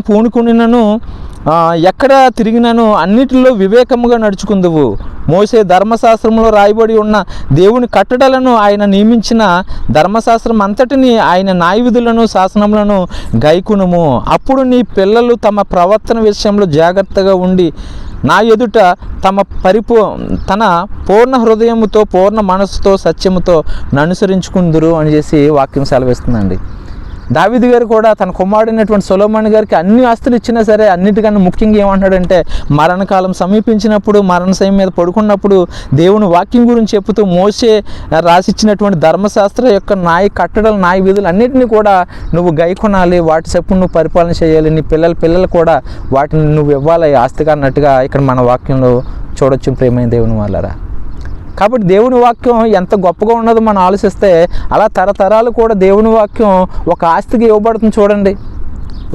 C: పూనుకునినను ఎక్కడ తిరిగినను అన్నిటిలో వివేకముగా నడుచుకుందువు. మోసే ధర్మశాస్త్రంలో రాయబడి ఉన్న దేవుని కట్టడలను, ఆయన నియమించిన ధర్మశాస్త్రం అంతటిని, ఆయన న్యాయ విధులను, శాసనములను గైకునుము. అప్పుడు నీ పిల్లలు తమ ప్రవర్తన విషయంలో జాగ్రత్తగా ఉండి నా ఎదుట తన పూర్ణ హృదయముతో, పూర్ణ మనస్సుతో, సత్యముతో అనుసరించుకుందురు అని చేసి వాక్యం సెలవిస్తుందండి. దావీదు గారు కూడా తన కుమారుడైనటువంటి సొలొమోను గారికి అన్ని ఆస్తులు ఇచ్చినా సరే అన్నిటికన్నా ముఖ్యంగా ఏమంటాడంటే మరణకాలం సమీపించినప్పుడు, మరణశయం మీద పడుకున్నప్పుడు దేవుని వాక్యం గురించి చెబుతూ మోసే రాసిచ్చినటువంటి ధర్మశాస్త్ర యొక్క కట్టడలు, న్యాయ విధులు అన్నిటినీ కూడా నువ్వు గైకొనాలి, వాటి చెప్పుడు నువ్వు పరిపాలన చేయాలి, నీ పిల్లలు కూడా వాటిని నువ్వు ఇవ్వాలి ఆస్తిగా అన్నట్టుగా ఇక్కడ మన వాక్యంలో చూడొచ్చు ప్రియమైన దేవుని వాళ్ళరా. కాబట్టి దేవుని వాక్యం ఎంత గొప్పగా ఉన్నదో మనం ఆలోచిస్తే అలా తరతరాలు కూడా దేవుని వాక్యం ఒక ఆస్తికి ఇవ్వబడుతుంది. చూడండి,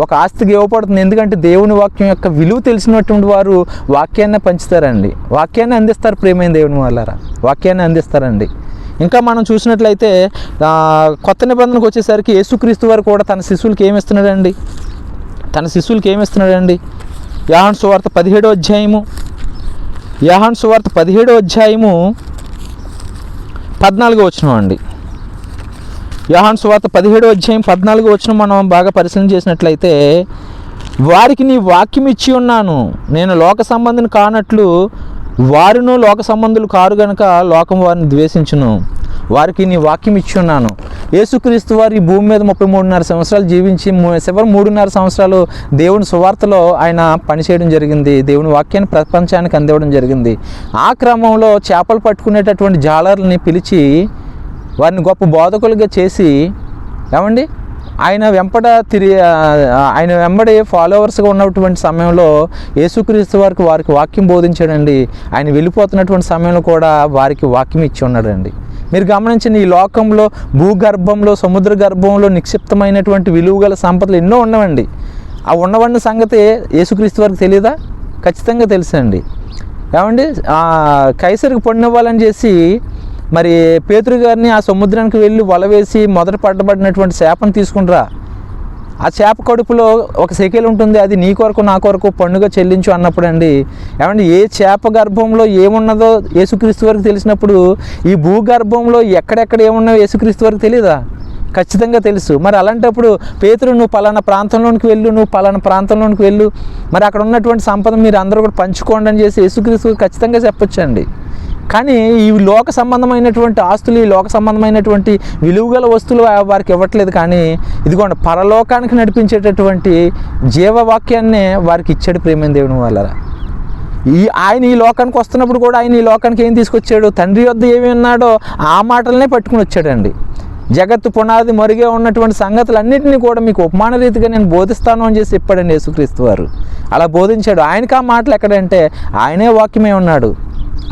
C: ఒక ఆస్తికి ఇవ్వబడుతుంది. ఎందుకంటే దేవుని వాక్యం యొక్క విలువ తెలిసినటువంటి వారు వాక్యాన్ని పంచుతారండి, వాక్యాన్ని అందిస్తారు ప్రియమైన దేవుని వాళ్ళారా, వాక్యాన్ని అందిస్తారండి. ఇంకా మనం చూసినట్లయితే కొత్త నిబంధనకు వచ్చేసరికి యేసుక్రీస్తు వారు కూడా తన శిష్యులకి ఏమిస్తున్నాడండి? యోహాను సువార్త 17వ అధ్యాయము 14వ వచనం అండి. యోహాను సువార్త 17వ అధ్యాయం 14వ వచనం మనం బాగా పరిశీలన చేసినట్లయితే, వారికి నీ వాక్యం ఇచ్చి ఉన్నాను, నేను లోక సంబంధిని కానట్లు వారును లోక సంబంధులు కారు గనుక లోకం వారిని ద్వేషించును. వారికి నీ వాక్యం ఇచ్చి ఉన్నాను. యేసుక్రీస్తు వారు ఈ భూమి మీద 33.5 సంవత్సరాలు జీవించి చివరి 3.5 సంవత్సరాలు దేవుని సువార్తలో ఆయన పనిచేయడం జరిగింది. దేవుని వాక్యాన్ని ప్రపంచానికి అందివ్వడం జరిగింది. ఆ క్రమంలో చేపలు పట్టుకునేటటువంటి జాలర్లని పిలిచి వారిని గొప్ప బోధకులుగా చేసి ఏమండి ఆయన వెంబడి ఫాలోవర్స్గా ఉన్నటువంటి సమయంలో యేసుక్రీస్తు వారికి వాక్యం బోధించాడండి. ఆయన వెళ్ళిపోతున్నటువంటి సమయంలో కూడా వారికి వాక్యం ఇచ్చి ఉన్నాడండి. మీరు గమనించిన ఈ లోకంలో భూగర్భంలో సముద్ర గర్భంలో నిక్షిప్తమైనటువంటి విలువగల సంపదలు ఎన్నో ఉన్నవండి. ఆ ఉన్నవన్న సంగతి యేసుక్రీస్తు వారికి తెలియదా? ఖచ్చితంగా తెలుసండి. ఏమండి కైసరికి పొండివ్వాలని చేసి మరి పేతురు గారిని ఆ సముద్రానికి వెళ్ళి వల వేసి మొదట పట్టబడినటువంటి చేపను తీసుకుంటారా, ఆ చేప కడుపులో ఒక సెకేలు ఉంటుంది, అది నీ కొరకు నా కొరకు పండుగ చెల్లించు అన్నప్పుడు అండి ఏమండి ఏ చేప గర్భంలో ఏమున్నదో యేసుక్రీస్తు వారికి తెలిసినప్పుడు ఈ భూగర్భంలో ఎక్కడెక్కడ ఏమున్నాయో యేసుక్రీస్తు వారికి తెలియదా? ఖచ్చితంగా తెలుసు. మరి అలాంటప్పుడు పేతురు నువ్వు పలానా ప్రాంతంలోనికి వెళ్ళు, మరి అక్కడ ఉన్నటువంటి సంపద మీరు అందరూ కూడా పంచుకోండి అని చేసి యేసుక్రీస్తు ఖచ్చితంగా చెప్పొచ్చండి. కానీ ఈ లోక సంబంధమైనటువంటి ఆస్తులు, ఈ లోక సంబంధమైనటువంటి విలువగల వస్తువులు వారికి ఇవ్వట్లేదు. కానీ ఇదిగోండి పరలోకానికి నడిపించేటటువంటి జీవవాక్యాన్నే వారికి ఇచ్చాడు ప్రేమైన దేవుని వాళ్ళరా. ఆయన ఈ లోకానికి వస్తున్నప్పుడు కూడా ఆయన ఈ లోకానికి ఏం తీసుకొచ్చాడు? తండ్రి వద్ద ఏమి ఉన్నాడో ఆ మాటలనే పట్టుకుని వచ్చాడండి. జగత్తు పునాది మరుగే ఉన్నటువంటి సంగతులన్నింటినీ కూడా మీకు ఉపమాన రీతిగా నేను బోధిస్తాను అని చేసి చెప్పాడండి యేసుక్రీస్తు వారు. అలా బోధించాడు. ఆయనకి ఆ మాటలు ఎక్కడంటే ఆయనే వాక్యమే ఉన్నాడు.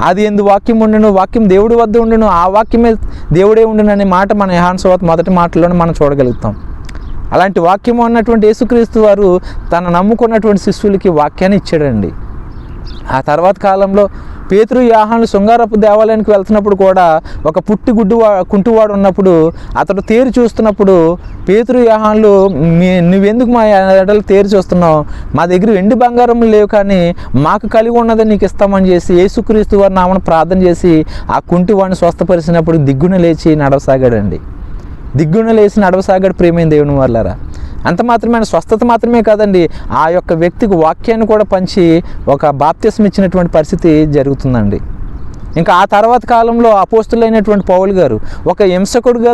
C: అది ఎందు వాక్యం ఉండును, వాక్యం దేవుడి వద్ద ఉండును, ఆ వాక్యమే దేవుడే ఉండును అనే మాట మన యోహాను సువార్త మొదటి మాటలోనే మనం చూడగలుగుతాం. అలాంటి వాక్యము అన్నటువంటి యేసుక్రీస్తు వారు తన నమ్ముకున్నటువంటి శిష్యులకి వాక్యాన్ని ఇచ్చాడండి. ఆ తర్వాత కాలంలో పేతురు యోహాను శృంగారపు దేవాలయానికి వెళ్తున్నప్పుడు కూడా ఒక కుంటివాడు ఉన్నప్పుడు అతడు తేరి చూస్తున్నప్పుడు పేతురు యోహానులు నువ్వెందుకు మా ఎడలు తేరి చూస్తున్నావు? మా దగ్గర వెండి బంగారం లేవు, కానీ మాకు కలిగి ఉన్నది నీకు ఇస్తామని చేసి యేసుక్రీస్తు వారి నామను ప్రార్థన చేసి ఆ కుంటివాడిని స్వస్థపరిచినప్పుడు దిగ్గున లేచి నడవసాగాడు ప్రేమైన దేవుని వాళ్ళారా. అంత మాత్రమే స్వస్థత మాత్రమే కాదండి, ఆ యొక్క వ్యక్తికి వాక్యాన్ని కూడా పంచి ఒక బాప్తిస్మం ఇచ్చినటువంటి పరిస్థితి జరుగుతుందండి. ఇంకా ఆ తర్వాత కాలంలో అపోస్తులైనటువంటి పౌలు గారు ఒక హింసకుడుగా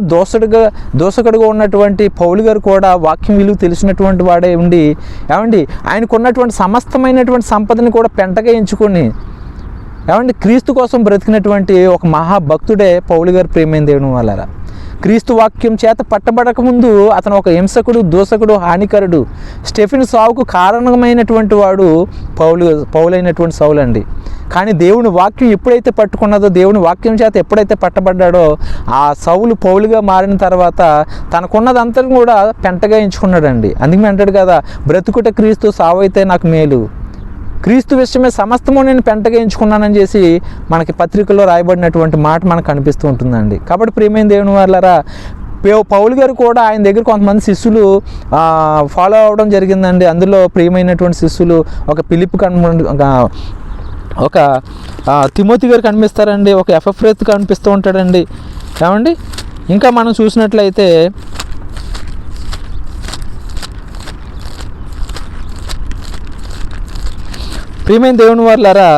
C: దోషకుడుగా ఉన్నటువంటి పౌలు గారు కూడా వాక్యం విలువ తెలిసినటువంటి వాడే ఉండి ఏమండి ఆయనకున్నటువంటి సమస్తమైనటువంటి సంపదని కూడా పెంటగా ఎంచుకొని ఏమండి క్రీస్తు కోసం బ్రతికినటువంటి ఒక మహాభక్తుడే పౌలు గారు ప్రేమైన దేవుని వాళ్ళారా. క్రీస్తు వాక్యం చేత పట్టబడక ముందు అతను ఒక హింసకుడు, దోషకుడు, హానికరుడు, స్టెఫెన్ సావుకు కారణమైనటువంటి వాడు పౌలైనటువంటి సౌలు అండి. కానీ దేవుని వాక్యం ఎప్పుడైతే పట్టుకున్నదో, దేవుని వాక్యం చేత ఎప్పుడైతే పట్టబడ్డాడో ఆ సౌలు పౌలుగా మారిన తర్వాత తనకున్నదంతా కూడా పెంటగా ఎంచుకున్నాడండి. అందుకే అంటాడు కదా, బ్రతుకుట క్రీస్తు, సావైతే నాకు మేలు. క్రీస్తు విషయమే సమస్తము నేను పెంటగా ఎంచుకున్నానని చేసి మనకి పత్రికల్లో రాయబడినటువంటి మాట మనకు కనిపిస్తూ ఉంటుందండి. కాబట్టి ప్రియమైన దేవుని వాళ్ళారా, పౌలు గారు కూడా ఆయన దగ్గర కొంతమంది శిష్యులు ఫాలో అవ్వడం జరిగిందండి. అందులో ప్రియమైనటువంటి శిష్యులు ఒక ఫిలిప్ ఒక తిమోతి గారు కనిపిస్తారండి, ఒక ఎఫ్రెత్ కనిపిస్తూ ఉంటాడండి. ఏమండి ఇంకా మనం చూసినట్లయితే ప్రియమైన దేవుని వాళ్ళారా,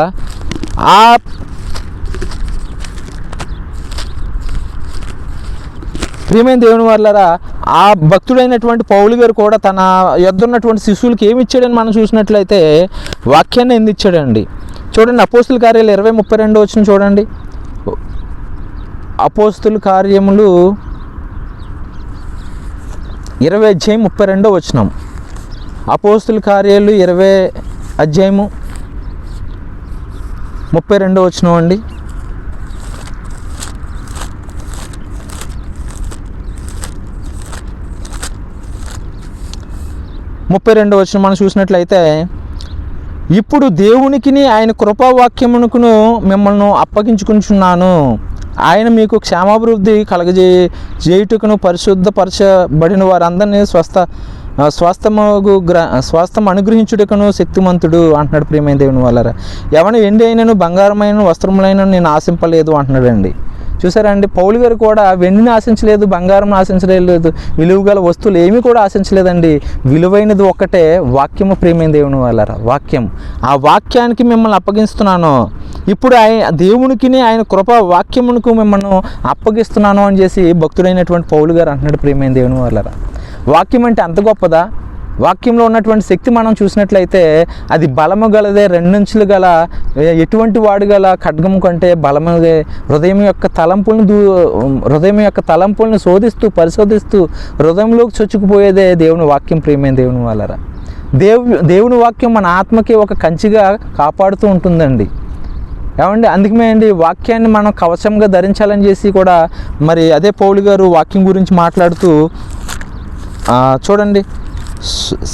C: ఆ భక్తుడైనటువంటి పౌలు గారు కూడా తన యొద్ద ఉన్నటువంటి శిష్యులకి ఏమి ఇచ్చాడని మనం చూసినట్లయితే వాక్యాన్ని అందించాడండి. చూడండి అపోస్తుల కార్యాలు 20:32 వచ్చిన చూడండి. అపోస్తుల కార్యములు 20:32 వచనం. అపోస్తుల కార్యాలు 20:32 వచనం అండి. వచనం మనం చూసినట్లయితే, ఇప్పుడు దేవునికిని ఆయన కృపావాక్యమునకును మిమ్మల్ని అప్పగించుకుంటున్నాను. ఆయన మీకు క్షేమాభివృద్ధి చేయుటకును పరిశుద్ధపరచబడిన వారందరినీ స్వాస్థం అనుగ్రహించుటకును శక్తిమంతుడు అంటున్నాడు ప్రియమైన దేవుని వాళ్ళారా. ఎవరిని వెండి అయినను బంగారమైన వస్త్రములైన నేను ఆశింపలేదు అంటున్నాడండి. చూసారా అండి, పౌలు గారు కూడా వెండిని ఆశించలేదు, బంగారం ఆశించలేదు, విలువ గల వస్తువులు ఏమీ కూడా ఆశించలేదండి. విలువైనది ఒక్కటే వాక్యము ప్రియమైన దేవుని వాళ్ళారా, వాక్యం. ఆ వాక్యానికి మిమ్మల్ని అప్పగిస్తున్నాను, ఇప్పుడు దేవునికి ఆయన కృప వాక్యమునకు మిమ్మల్ని అప్పగిస్తున్నాను అని చేసి భక్తుడైనటువంటి పౌలు గారు అంటున్నాడు ప్రియమైన దేవుని వాళ్ళారా. వాక్యం అంటే అంత గొప్పదా? వాక్యంలో ఉన్నటువంటి శక్తి మనం చూసినట్లయితే అది బలము గలదే, రెండంచులు గల ఎటువంటి వాడు గల ఖడ్గము కంటే బలముదే, హృదయం యొక్క తలంపులను శోధిస్తూ పరిశోధిస్తూ హృదయంలోకి చొచ్చుకుపోయేదే దేవుని వాక్యం ప్రియమైన దేవుని వాళ్ళరా. దేవుని వాక్యం మన ఆత్మకి ఒక కంచిగా కాపాడుతూ ఉంటుందండి. ఏమండి, అందుకనే అండి వాక్యాన్ని మనం కవచంగా ధరించాలని చేసి కూడా మరి అదే పౌలు గారు వాక్యం గురించి మాట్లాడుతూ చూడండి,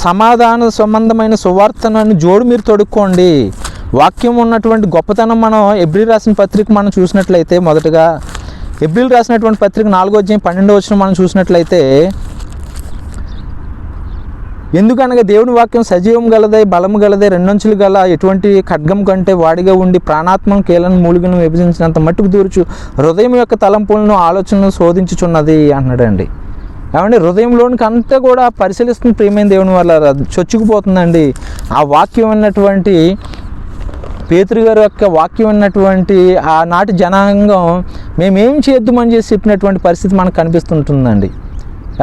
C: సమాధాన సంబంధమైన సువార్తను జోడు మీరు తొడుక్కోండి. వాక్యం ఉన్నటువంటి గొప్పతనం మనం ఎబ్రిల్ రాసిన పత్రిక మనం చూసినట్లయితే, మొదటగా ఎబ్రిల్ రాసినటువంటి పత్రిక 4వ అధ్యాయం 12వ వచనం మనం చూసినట్లయితే, ఎందుకనగా దేవుని వాక్యం సజీవం గలదై బలము గలదై రెండంచులు గల ఎటువంటి ఖడ్గం కంటే వాడిగా ఉండి ప్రాణాత్మను కీలను మూలుగును విభజించినంత మట్టుకు దూర్చు హృదయం యొక్క తలంపులను ఆలోచనను శోధించుచున్నది అన్నాడండి. ఏమంటే హృదయంలోనికి అంతా కూడా పరిశీలిస్తుంది ప్రియమైన దేవుని వల్ల చొచ్చుకుపోతుందండి. ఆ వాక్యం ఉన్నటువంటి పేతురు గారి యొక్క వాక్యం ఉన్నటువంటి ఆనాటి జనాంగం మేమేం చేద్దామని చేసి చెప్పినటువంటి పరిస్థితి మనకు కనిపిస్తుంటుందండి.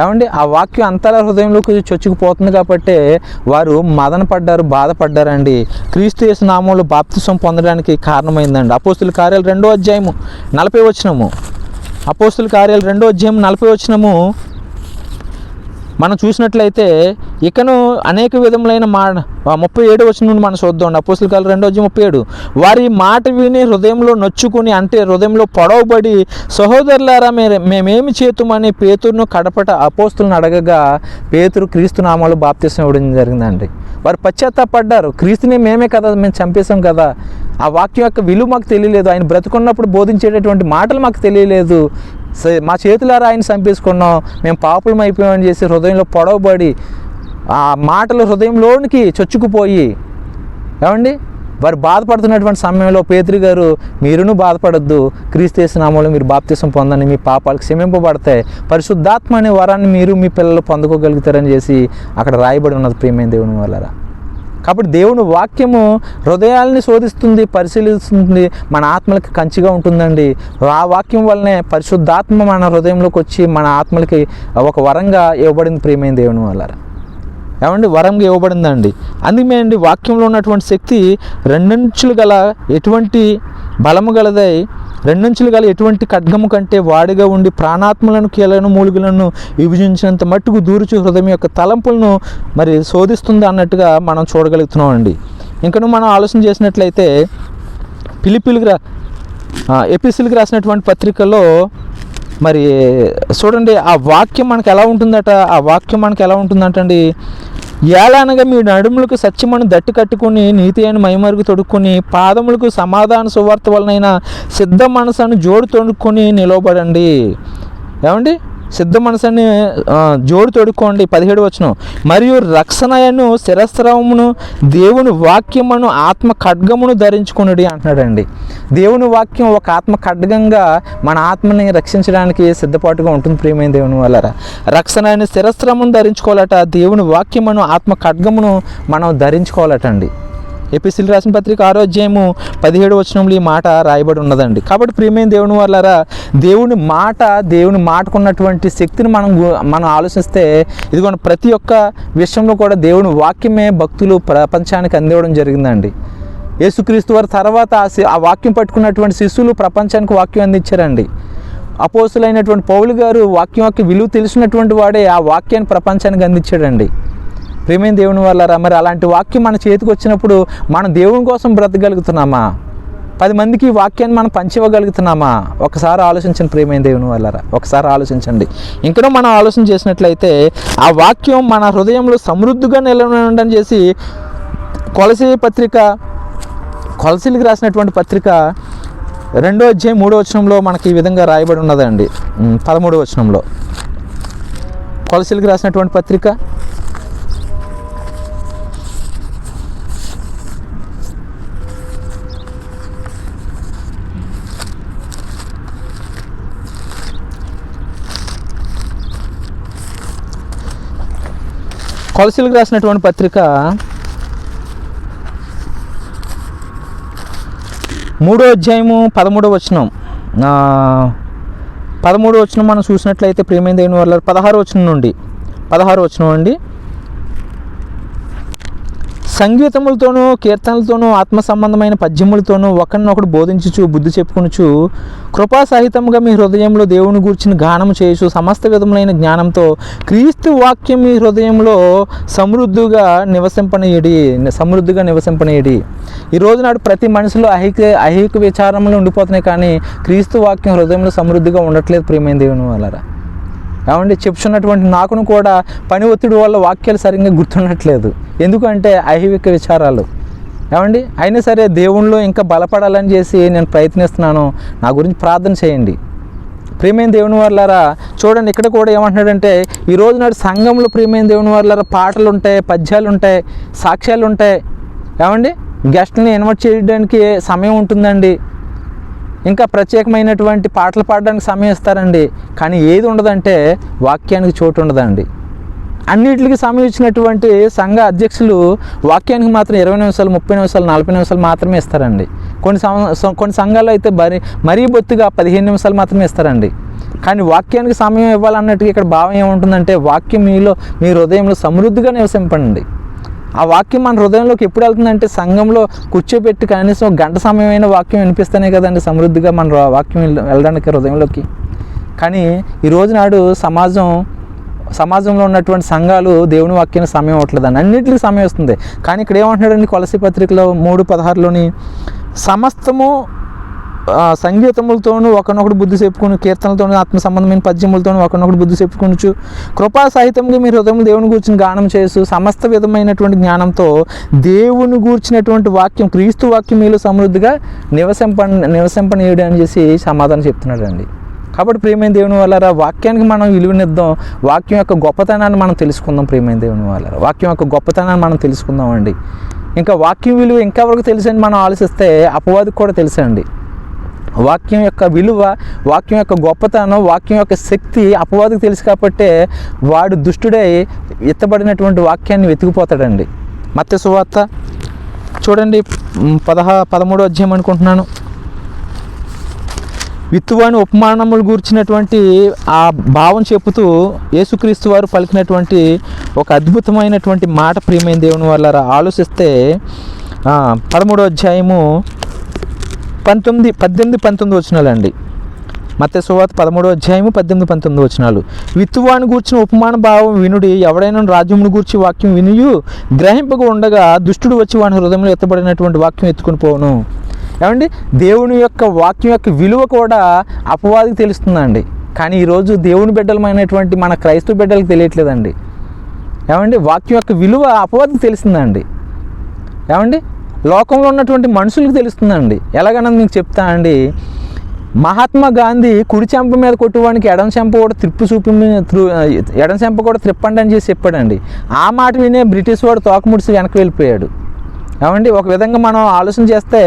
C: ఏమండి, ఆ వాక్యం అంతలా హృదయంలోకి చొచ్చుకుపోతుంది కాబట్టి వారు మదన పడ్డారు, బాధపడ్డారండి. క్రీస్తు యేసు నామములో బాప్తిసం పొందడానికి కారణమైందండి. అపోస్తుల కార్యాలు 2వ అధ్యాయము 40వ వచనము, అపోస్తుల కార్యాలు 2వ అధ్యాయం 40వ వచనము మనం చూసినట్లయితే ఇకను అనేక విధములైన 37వ వచనం నుండి మనం చూద్దాం. అపోస్తుల కార్యాలు 2వ అధ్యాయం 37, వారి మాట విని హృదయంలో నొచ్చుకుని, అంటే హృదయంలో పొడవబడి, సహోదరులారా మేమేమి చేతుమని పేతురును కడపట అపోస్తులను అడగగా పేతురు క్రీస్తు నామములో బాప్తిసం ఇవ్వడం జరిగిందండి. వారు పశ్చాత్తాపడ్డారు. క్రీస్తుని మేమే కదా, మేము చంపేశాం కదా, ఆ వాక్యం యొక్క విలువ మాకు తెలియలేదు, ఆయన బ్రతుకున్నప్పుడు బోధించేటటువంటి మాటలు మాకు తెలియలేదు, మా చేతులారా ఆయన చంపేసుకున్నాం, మేము పాపులం అయిపోయామని చేసి హృదయంలో పొడవబడి ఆ మాటలు హృదయంలోనికి చొచ్చుకుపోయి, ఏమండి వారు బాధపడుతున్నటువంటి సమయంలో పేతురు గారు మీరును బాధపడద్దు, క్రీస్తు యేసు నామములో మీరు బాప్తిసం పొందండి, మీ పాపాలు క్షమింపబడతాయి, పరిశుద్ధాత్మ అనే వరాన్ని మీరు మీ పిల్లలు పొందుకోగలుగుతారని చేసి అక్కడ రాయబడి ఉన్నది ప్రియమైన దేవుని వల్ల. కాబట్టి దేవుని వాక్యము హృదయాల్ని శోధిస్తుంది, పరిశీలిస్తుంది, మన ఆత్మలకి కంచిగా ఉంటుందండి. ఆ వాక్యం వల్లనే పరిశుద్ధాత్మ మన హృదయంలోకి వచ్చి మన ఆత్మలకి ఒక వరంగా ఇవ్వబడింది ప్రియమైన దేవుని వల్ల. ఏమండి, వరంగా ఇవ్వబడిందండి. అందుకే అండి వాక్యంలో ఉన్నటువంటి శక్తి రెండంచులు గల ఎటువంటి బలము గలదై, రెండంచులు గల ఎటువంటి ఖడ్గము కంటే వాడిగా ఉండి ప్రాణాత్మలను కీలను మూలుగులను విభజించినంత మట్టుకు దూరుచు హృదయం యొక్క తలంపులను మరి శోధిస్తుంది అన్నట్టుగా మనం చూడగలుగుతున్నాం అండి. ఇంకను మనం ఆలోచన చేసినట్లయితే ఎపిసిల్కి రాసినటువంటి పత్రికలో మరి చూడండి, ఆ వాక్యం మనకు ఎలా ఉంటుందట, ఆ వాక్యం మనకు ఎలా ఉంటుందంటండి, ఏలనగా మీ నడుములకు సత్యమను దట్టి కట్టుకుని నీతి అయిన మైమరుగు తొడుక్కొని పాదములకు సమాధాన సువార్త వలనైన సిద్ధ మనసును జోడు తొడుక్కొని నిలవబడండి. ఏమండి, సిద్ధ మనసుని జోడు తొడుక్కోండి. 17వ వచనం, మరియు రక్షణను శిరస్త్రవమును దేవుని వాక్యమును ఆత్మ ఖడ్గమును ధరించుకునుడి అంటున్నాడండి. దేవుని వాక్యం ఒక ఆత్మ ఖడ్గంగా మన ఆత్మని రక్షించడానికి సిద్ధపాటుగా ఉంటుంది ప్రియమైన దేవుని వల్ల. రక్షణని శిరస్త్రమును ధరించుకోవాలట, దేవుని వాక్యమును ఆత్మ ఖడ్గమును మనం ధరించుకోవాలటండి. ఎపిసిల్ రాసిన పత్రిక 6వ అధ్యాయము 17వ వచనంలో ఈ మాట రాయబడి ఉన్నదండి. కాబట్టి ప్రియమైన దేవుని వాళ్ళారా, దేవుని మాటకున్నటువంటి శక్తిని మనం ఆలోచిస్తే ఇదిగోండి ప్రతి ఒక్క విషయంలో కూడా దేవుని వాక్యమే భక్తులు ప్రపంచానికి అందివ్వడం జరిగిందండి. యేసుక్రీస్తు వారి తర్వాత ఆ వాక్యం పట్టుకున్నటువంటి శిష్యులు ప్రపంచానికి వాక్యం అందించారండి. అపోస్తులైనటువంటి పౌలు గారు వాక్యం యొక్క విలువ తెలిసినటువంటి వాడే ఆ వాక్యాన్ని ప్రపంచానికి అందించాడండి. ప్రియమైన దేవుని వాళ్ళారా, మరి అలాంటి వాక్యం మన చేతికి వచ్చినప్పుడు మనం దేవుని కోసం బ్రతకగలుగుతున్నామా? 10 మందికి ఈ వాక్యాన్ని మనం పంచివ్వగలుగుతున్నామా? ఒకసారి ఆలోచించండి ప్రియమైన దేవుని వాళ్ళారా, ఒకసారి ఆలోచించండి. ఇంకా మనం ఆలోచన చేసినట్లయితే ఆ వాక్యం మన హృదయంలో సమృద్ధిగా నిలవడం చేసి కొలసీలకు రాసినటువంటి పత్రిక 2వ అధ్యాయం 3వ వచనంలో మనకి ఈ విధంగా రాయబడి ఉన్నదండి. 13వ వచనంలో కొలసీలకు రాసినటువంటి పత్రిక 3వ అధ్యాయము 13వ వచనం. 13వ వచనం మనం చూసినట్లయితే ప్రియమైన దేవుని వల్ల 16వ వచనం నుండి 16వ వచనం అండి. సంగీతములతోనూ కీర్తనలతోనూ ఆత్మ సంబంధమైన పద్యములతోనూ ఒకరినొకడు బోధించుచు బుద్ధి చెప్పుకొనుచు కృపాసహితముగా మీ హృదయంలో దేవుని గూర్చిన గానము చేయుచు సమస్త విధములైన జ్ఞానంతో క్రీస్తు వాక్యం మీ హృదయంలో సమృద్ధిగా నివసింపనీయడి. ఈ రోజు నాడు ప్రతి మనిషిలో ఐహిక విచారములు ఉండిపోతున్నాయి, కానీ క్రీస్తు వాక్యం హృదయంలో సమృద్ధిగా ఉండట్లేదు ప్రియమైన దేవుని వాళ్ళరా. ఏమండి, చెప్తున్నటువంటి నాకును కూడా పని ఒత్తిడి వల్ల వాక్యాలు సరిగ్గా గుర్తుండట్లేదు. ఎందుకంటే ఐహిక విచారాలు. ఏమండి, అయినా సరే దేవుణ్ణిలో ఇంకా బలపడాలని చేసి నేను ప్రయత్నిస్తున్నాను. నా గురించి ప్రార్థన చేయండి ప్రియమైన దేవుని వాళ్ళారా. చూడండి, ఇక్కడ కూడా ఏమంటున్నాడంటే ఈ రోజు నాడు సంఘంలో ప్రియమైన దేవుని వాళ్ళారా పాటలు ఉంటాయి, పద్యాలు ఉంటాయి, సాక్ష్యాలు ఉంటాయి. ఏమండి, గెస్ట్ని ఇన్వైట్ చేయడానికి సమయం ఉంటుందండి, ఇంకా ప్రత్యేకమైనటువంటి పాటలు పాడడానికి సమయం ఇస్తారండి. కానీ ఏది ఉండదంటే వాక్యానికి చోటు ఉండదండి. అన్నిటికీ సమయం ఇచ్చినటువంటి సంఘ అధ్యక్షులు వాక్యానికి మాత్రం 20 నిమిషాలు, 30 నిమిషాలు, 40 నిమిషాలు మాత్రమే ఇస్తారండి. కొన్ని సంఘాల్లో అయితే మరీ బొత్తుగా 15 నిమిషాలు మాత్రమే ఇస్తారండి. కానీ వాక్యానికి సమయం ఇవ్వాలన్నట్టుగా ఇక్కడ భావం ఏముంటుందంటే వాక్యం మీ హృదయంలో సమృద్ధిగా నివసింపండి. ఆ వాక్యం మన హృదయంలోకి ఎప్పుడు వెళ్తుందంటే సంఘంలో కూర్చోబెట్టి కనీసం గంట సమయమైన వాక్యం వినిపిస్తేనే కదండి సమృద్ధిగా మన వాక్యం వెళ్ళడానికి హృదయంలోకి. కానీ ఈరోజు నాడు సమాజంలో ఉన్నటువంటి సంఘాలు దేవుని వాక్యానికి సమయం అవ్వట్లేదండి, అన్నింటికి సమయం వస్తుంది. కానీ ఇక్కడ ఏమంటున్నాడండి కొలసీ పత్రికలో 3:16లోని సమస్తము సంగీతములతోనూ ఒకనొకడు బుద్ధి చెప్పుకుని కీర్తనలతోనూ ఆత్మ సంబంధమైన పద్యములతోనూ ఒకనొకడు బుద్ధి చెప్పుకొనుచు కృపా సహితంగా మీ హృదయంలో దేవుని గూర్చిన గానం చేస్తూ సమస్త విధమైనటువంటి జ్ఞానంతో దేవుని గూర్చినటువంటి వాక్యం క్రీస్తు వాక్యం మీలో సమృద్ధిగా నివసింపనీయుడు అని చేసి సమాధానం చెప్తున్నాడండి. కాబట్టి ప్రియమైన దేవుని వాళ్ళారా, వాక్యానికి మనం విలువనిద్దాం, వాక్యం యొక్క గొప్పతనాన్ని మనం తెలుసుకుందాం. ప్రియమైన దేవుని వాళ్ళారా, వాక్యం యొక్క గొప్పతనాన్ని మనం తెలుసుకుందామండి. ఇంకా వాక్యం విలువ ఇంకెవరికి తెలుసని మనం ఆలోచిస్తే అపవాదికి కూడా తెలుసండి. వాక్యం యొక్క విలువ, వాక్యం యొక్క గొప్పతనం, వాక్యం యొక్క శక్తి అపవాదికి తెలుసు కాబట్టే వాడు దుష్టుడై ఎత్తబడినటువంటి వాక్యాన్ని వెతికిపోతాడండి. మత్తయి సువార్త చూడండి 13వ అధ్యాయం అనుకుంటున్నాను. విత్తువాని ఉపమానములు గూర్చినటువంటి ఆ భావం చెప్పుతూ యేసుక్రీస్తు వారు పలికినటువంటి ఒక అద్భుతమైనటువంటి మాట ప్రియమైన దేవుని వల్ల ఆలోచిస్తే 13వ అధ్యాయము 18-19 వచనాలండి. మత్తయి సువార్త 13వ అధ్యాయము 18-19 వచనాలు. విత్తువాని గూర్చిన ఉపమాన భావం వినుడి, ఎవడైనా రాజ్యమును గూర్చి వాక్యం వినియు గ్రహింపగా ఉండగా దుష్టుడు వచ్చి వాని హృదయంలో ఎత్తబడినటువంటి వాక్యం ఎత్తుకుని పోను. ఏమండి, దేవుని యొక్క వాక్యం యొక్క విలువ కూడా అపవాదికి తెలుస్తుందండి. కానీ ఈరోజు దేవుని బిడ్డలమైనటువంటి మన క్రైస్తవ బిడ్డలకు తెలియట్లేదండి. ఏమండి, వాక్యం యొక్క విలువ అపవాదికి తెలుస్తుందండి. ఏమండి, లోకంలో ఉన్నటువంటి మనుషులకు తెలుస్తుందండి. ఎలాగన్నది మీకు చెప్తా అండి. మహాత్మా గాంధీ కుడి చెంప మీద కొట్టువానికి ఎడం చెంప కూడా త్రిప్పండి అని చేసి చెప్పాడండి. ఆ మాట వినే బ్రిటిష్ వాడు తోకముడిసి వెనక్కి వెళ్ళిపోయాడు. ఏమండి, ఒక విధంగా మనం ఆలోచన చేస్తే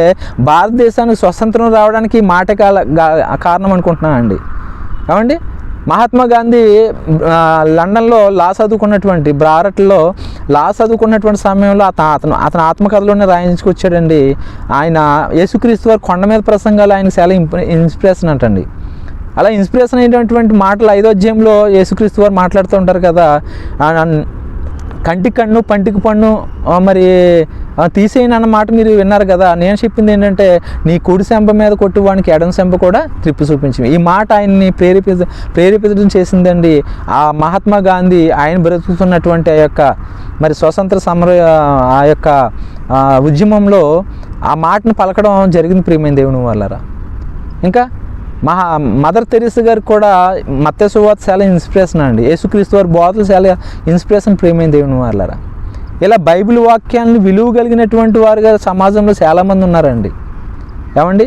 C: భారతదేశానికి స్వతంత్రం రావడానికి ఈ మాట కారణం అనుకుంటున్నానండి. ఏమండి, మహాత్మా గాంధీ లండన్లో లా చదువుకున్నటువంటి బ్రారట్లో లా చదువుకున్నటువంటి సమయంలో అతను ఆత్మకథలోనే రాయించుకొచ్చాడండి. ఆయన యేసుక్రీస్తు వారి కొండ మీద ప్రసంగాలు ఆయనకు చాలా ఇన్స్పిరేషన్ అంటండి. అలా ఇన్స్పిరేషన్ అయినటువంటి మాటలు 5వ అధ్యాయంలో యేసుక్రీస్తు వారు మాట్లాడుతూ ఉంటారు కదా, కంటికి కన్ను పంటికి పన్ను మరి తీసేయను అన్న మాట మీరు విన్నారు కదా. నేను చెప్పింది ఏంటంటే నీ కుడి చెంప మీద కొట్టు వానికి ఎడం చెంప కూడా త్రిప్పి చూపించింది. ఈ మాట ఆయన్ని ప్రేరేపించడం చేసిందండి. ఆ మహాత్మా గాంధీ ఆయన బ్రతుకుతున్నటువంటి ఆ యొక్క మరి స్వతంత్ర ఆ యొక్క ఉద్యమంలో ఆ మాటను పలకడం జరిగింది ప్రియమైన దేవుని వాళ్ళరా. ఇంకా మదర్ తెరీసా గారికి కూడా మత్తయి సువార్త చాలా ఇన్స్పిరేషన్ అండి. యేసుక్రీస్తు వారి బోధలు చాలా ఇన్స్పిరేషన్ ప్రియమైన దేవుని వాళ్ళరా. ఇలా బైబిల్ వాక్యాలను విలువ కలిగినటువంటి వారుగా సమాజంలో చాలామంది ఉన్నారండి. ఏమండి,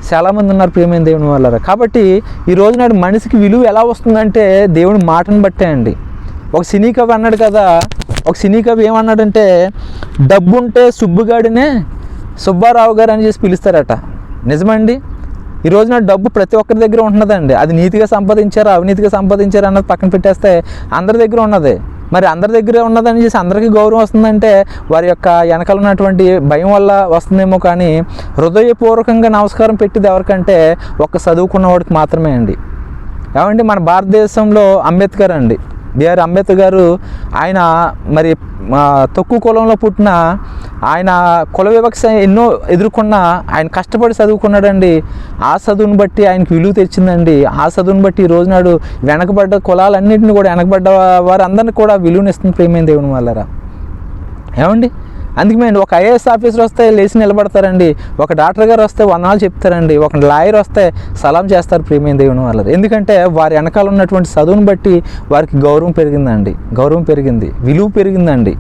C: చాలామంది ఉన్నారు ప్రియమైన దేవుని వాళ్ళారా. కాబట్టి ఈ రోజు నాడు మనిషికి విలువ ఎలా వస్తుందంటే దేవుని మాటను బట్టే అండి. ఒక సినీ కవి అన్నాడు కదా, ఒక సినీ కవి ఏమన్నాడంటే, డబ్బు ఉంటే సుబ్బుగాడినే సుబ్బారావు గారు అని చేసి పిలుస్తారట. నిజమండి. ఈ రోజున డబ్బు ప్రతి ఒక్కరి దగ్గర ఉంటున్నదండి. అది నీతిగా సంపాదించారా అవినీతిగా సంపాదించారా అన్నది పక్కన పెట్టేస్తే అందరి దగ్గర ఉన్నది. మరి అందరి దగ్గర ఉన్నదని చేసి అందరికీ గౌరవం వస్తుందంటే వారి యొక్క వెనకాల ఉన్నటువంటి భయం వల్ల వస్తుందేమో, కానీ హృదయపూర్వకంగా నమస్కారం పెట్టింది ఎవరికంటే ఒక్క చదువుకున్నవాడికి మాత్రమే అండి. ఏమండి, మన భారతదేశంలో అంబేద్కర్ అండి, బిఆర్ అంబేద్కర్ గారు, ఆయన మరి తక్కువ కులంలో పుట్టిన ఆయన కుల వివక్ష ఎన్నో ఎదుర్కొన్న ఆయన కష్టపడి చదువుకున్నాడండి. ఆ చదువుని బట్టి ఆయనకు విలువ తెచ్చిందండి. ఆ చదువుని బట్టి ఈ రోజునాడు వెనకబడ్డ కులాలన్నింటినీ కూడా, వెనకబడ్డ వారందరినీ కూడా విలువనిస్తుంది ప్రియమైన దేవుని వాళ్ళరా. ఏమండి, అందుకే ఒక ఐఏఎస్ ఆఫీసర్ వస్తే లేచి నిలబడతారండి, ఒక డాక్టర్ గారు వస్తే వందనాలు చెప్తారండి, ఒక లాయర్ వస్తే సలాం చేస్తారు ప్రియమైన దేవుని వాళ్ళరు. ఎందుకంటే వారి వెనకాల ఉన్నటువంటి చదువుని బట్టి వారికి గౌరవం పెరిగిందండి, గౌరవం పెరిగింది, విలువ పెరిగిందండి.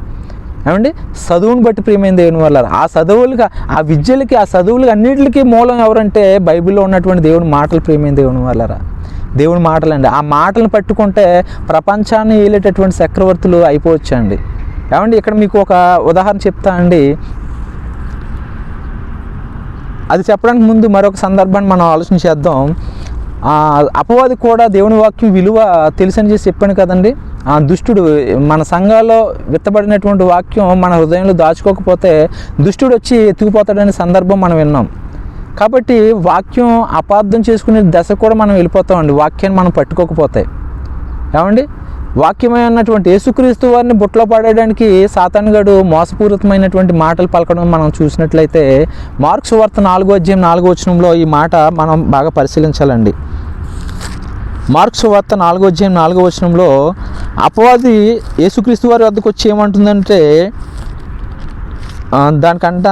C: ఏమండి, చదువుని బట్టి ప్రియమైన దేవుని వాళ్ళరు. ఆ చదువులకి, ఆ విద్యలకి, ఆ చదువులకి అన్నింటికి మూలం ఎవరంటే బైబిల్లో ఉన్నటువంటి దేవుని మాటలు ప్రియమైన దేవుని వాళ్ళరా. దేవుని మాటలండి. ఆ మాటలను పట్టుకుంటే ప్రపంచాన్ని ఏలేటటువంటి చక్రవర్తులు అయిపోవచ్చండి. ఏమండి, ఇక్కడ మీకు ఒక ఉదాహరణ చెప్తా అండి. అది చెప్పడానికి ముందు మరొక సందర్భాన్ని మనం ఆలోచన చేద్దాం. అపవాది కూడా దేవుని వాక్యం విలువ తెలుసని చేసి చెప్పాను కదండి. దుష్టుడు మన సంఘాల్లో విత్తబడినటువంటి వాక్యం మన హృదయంలో దాచుకోకపోతే దుష్టుడు వచ్చి ఎత్తుకుపోతాడనే సందర్భం మనం విన్నాం. కాబట్టి వాక్యం అపార్థం చేసుకునే దశ కూడా మనం వెళ్ళిపోతామండి, వాక్యాన్ని మనం పట్టుకోకపోతే. ఏమండి, వాక్యమై ఉన్నటువంటి యేసుక్రీస్తు వారిని బుట్టలో పడేయడానికి సాతానుగాడు మోసపూరితమైనటువంటి మాటలు పలకడం మనం చూసినట్లయితే మార్కు సువార్త 4:4 ఈ మాట మనం బాగా పరిశీలించాలండి. మార్కు సువార్త 4:4 అపవాది యేసుక్రీస్తు వారి వద్దకు వచ్చి ఏమంటుందంటే, దానికంట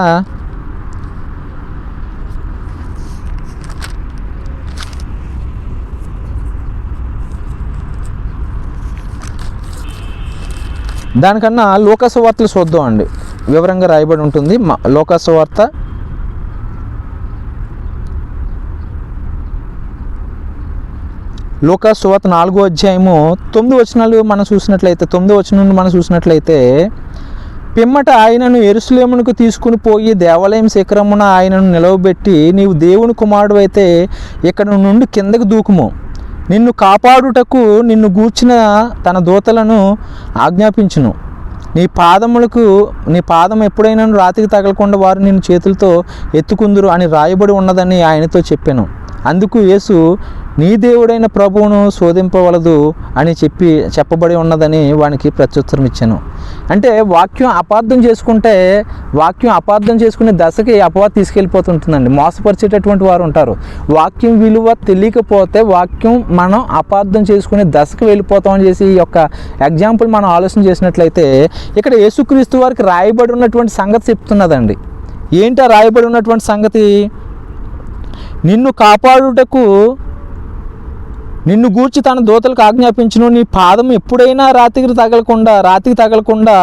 C: దానికన్నా లూకా సువార్తలు చూద్దాం అండి, వివరంగా రాయబడి ఉంటుంది. లూకా సువార్త 4:9 మనం చూసినట్లయితే, 9వ వచనం నుండి మనం చూసినట్లయితే, పిమ్మట ఆయనను యెరూషలేమునకు తీసుకుని పోయి దేవాలయం శిఖరమున ఆయనను నిలవబెట్టి, నీవు దేవుని కుమారుడు అయితే ఇక్కడ నుండి కిందకు దూకుము, నిన్ను కాపాడుటకు నిన్ను గూర్చిన తన దూతలను ఆజ్ఞాపించును, నీ పాదం ఎప్పుడైనా రాతికి తగలకుండా వారు నిన్ను చేతులతో ఎత్తుకుందురు అని రాయబడి ఉన్నదని ఆయనతో చెప్పాను. అందుకు యేసు, నీ దేవుడైన ప్రభువును శోధింపవలదు అని చెప్పబడి ఉన్నదని వానికి ప్రత్యుత్తరం ఇచ్చాను. అంటే వాక్యం అపార్థం చేసుకునే దశకి అపవాదం తీసుకెళ్ళిపోతుంటుందండి. మోసపరిచేటటువంటి వారు ఉంటారు. వాక్యం విలువ తెలియకపోతే వాక్యం మనం అపార్థం చేసుకునే దశకు వెళ్ళిపోతామని చేసి ఈ యొక్క ఎగ్జాంపుల్ మనం ఆలోచన చేసినట్లయితే, ఇక్కడ యేసుక్రీస్తు వారికి రాయబడి ఉన్నటువంటి సంగతి చెప్తున్నదండి. ఏంటి ఆ రాయబడి ఉన్నటువంటి సంగతి? నిన్ను కాపాడుటకు నిన్ను గూర్చి తన దూతలకు ఆజ్ఞాపించును, నీ పాదం ఎప్పుడైనా రాతికి తగలకుండా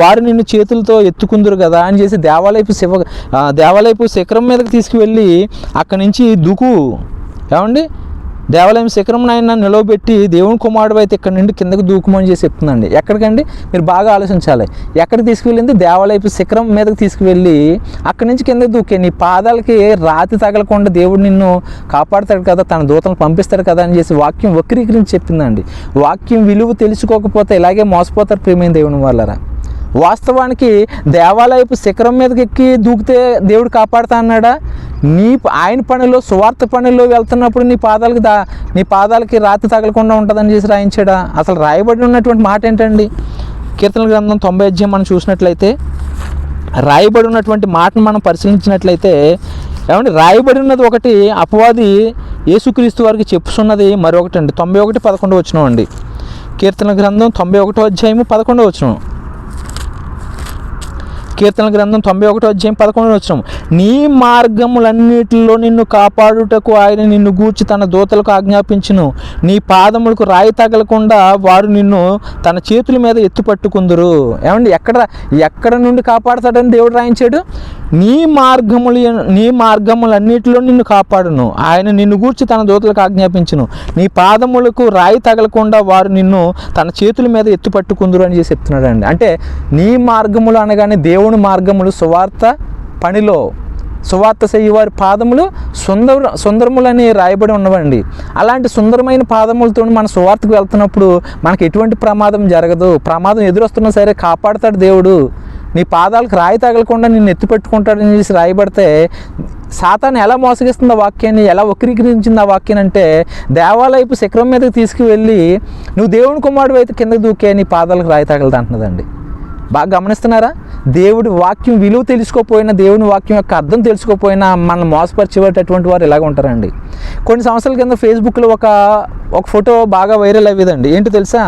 C: వారు నిన్ను చేతులతో ఎత్తుకుందురు కదా అని చేసి దేవాలయపు శిఖరం మీదకి తీసుకువెళ్ళి అక్కడి నుంచి ఏమండి, దేవాలయం శిఖరం ఆయన నిలవబెట్టి దేవుని కుమారుడు అయితే ఇక్కడ నుండి కిందకు దూకుమని చేసి చెప్తుందండి. ఎక్కడికండి? మీరు బాగా ఆలోచించాలి. ఎక్కడికి తీసుకువెళ్ళింది? దేవాలయపు శిఖరం మీదకి తీసుకువెళ్ళి అక్కడి నుంచి కిందకు దూకే, నీ పాదాలకి రాతి తగలకుండా దేవుడు నిన్ను కాపాడుతాడు కదా, తన దూతలను పంపిస్తాడు కదా అని చేసి వాక్యం వక్రీకరించి చెప్పిందండి. వాక్యం విలువ తెలుసుకోకపోతే ఇలాగే మోసపోతారు ప్రియమైన దేవుని వాళ్ళరా. వాస్తవానికి దేవాలయపు శిఖరం మీదకి ఎక్కి దూకితే దేవుడు కాపాడుతా అన్నాడా? ఆయన పనిలో, సువార్త పనిలో వెళ్తున్నప్పుడు నీ పాదాలకి రాతి తగలకుండా ఉంటుందని చేసి రాయించాడా? అసలు రాయబడి ఉన్నటువంటి మాట ఏంటండి? కీర్తనల గ్రంథం 90 మనం చూసినట్లయితే, రాయబడి ఉన్నటువంటి మాటను మనం పరిశీలించినట్లయితే, ఏమంటే రాయబడి ఉన్నది ఒకటి, అపవాది యేసుక్రీస్తు వారికి చెప్పుతున్నది మరొకటి అండి. 91:11 అండి. కీర్తనల గ్రంథం 91:11. కీర్తన గ్రంథం 91:11 నీ మార్గములన్నిటిలో నిన్ను కాపాడుటకు ఆయన నిన్ను గూర్చి తన దూతలకు ఆజ్ఞాపించును, నీ పాదములకు రాయి తగలకుండా వారు నిన్ను తన చేతుల మీద ఎత్తుపట్టుకుందురు. ఏమండి, ఎక్కడ నుండి కాపాడతాడని దేవుడు రాయించాడు? నీ మార్గములన్నిటిలో నిన్ను కాపాడును, ఆయన నిన్ను గూర్చి తన దూతలకు ఆజ్ఞాపించును, నీ పాదములకు రాయి తగలకుండా వారు నిన్ను తన చేతుల మీద ఎత్తుపట్టుకుందురు అని చేసి చెప్తున్నాడు అండి. అంటే నీ మార్గములు అనగానే దేవుని మార్గములు సువార్త పనిలో సువార్త చెయ్యవారి పాదములు సుందరములని రాయబడి ఉన్నవండి. అలాంటి సుందరమైన పాదములతో మన సువార్తకు వెళ్తున్నప్పుడు మనకి ఎటువంటి ప్రమాదం జరగదు. ప్రమాదం ఎదురొస్తున్నా సరే కాపాడుతాడు దేవుడు. నీ పాదాలకు రాయి తగలకుండా నిన్ను ఎత్తిపెట్టుకుంటాడని చేసి రాయబడితే సాతాను ఎలా మోసగిస్తుంది ఆ వాక్యాన్ని, ఎలా వక్రీకరించింది ఆ వాక్యాన్ని అంటే, దేవాలయపు శిఖరం మీదకి తీసుకువెళ్ళి నువ్వు దేవుని కుమారుడు అయితే కిందకి దూకే నీ పాదాలకు రాయి తగలదు అంటున్నదండి. బాగా గమనిస్తున్నారా? దేవుడి వాక్యం విలువ తెలుసుకోపోయినా, దేవుని వాక్యం యొక్క అర్థం తెలుసుకోపోయినా మనం మోసపరిచేటటువంటి వారు ఇలాగ ఉంటారండి. కొన్ని సంవత్సరాల కింద ఫేస్బుక్లో ఒక ఫోటో బాగా వైరల్ అయ్యేదండి. ఏంటి తెలుసా?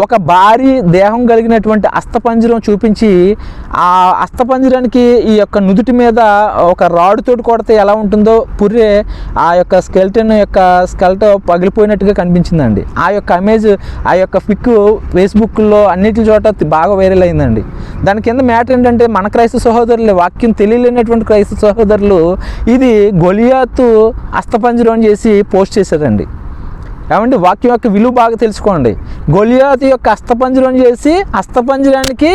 C: ఒక భారీ దేహం కలిగినటువంటి అస్థపంజరం చూపించి ఆ అస్థపంజరానికి ఈ యొక్క నుదుటి మీద ఒక రాడుతోటి కొడితే ఎలా ఉంటుందో పుర్రే ఆ యొక్క స్కెల్ట్ పగిలిపోయినట్టుగా కనిపించిందండి. ఆ యొక్క ఇమేజ్, ఆ యొక్క పిక్ ఫేస్బుక్లో అన్నిటి చోట బాగా వైరల్ అయిందండి. దాని కింద మ్యాటర్ ఏంటంటే, మన క్రైస్తవ సహోదరులు, వాక్యం తెలియలేనటువంటి క్రైస్తవ సహోదరులు ఇది గొలియాతు అస్థపంజరం అని చేసి పోస్ట్ చేశారండి. ఏమండి, వాక్యం యొక్క విలువ బాగా తెలుసుకోండి. గొలియాతు యొక్క అస్థపంజరం చేసి అస్థపంజరానికి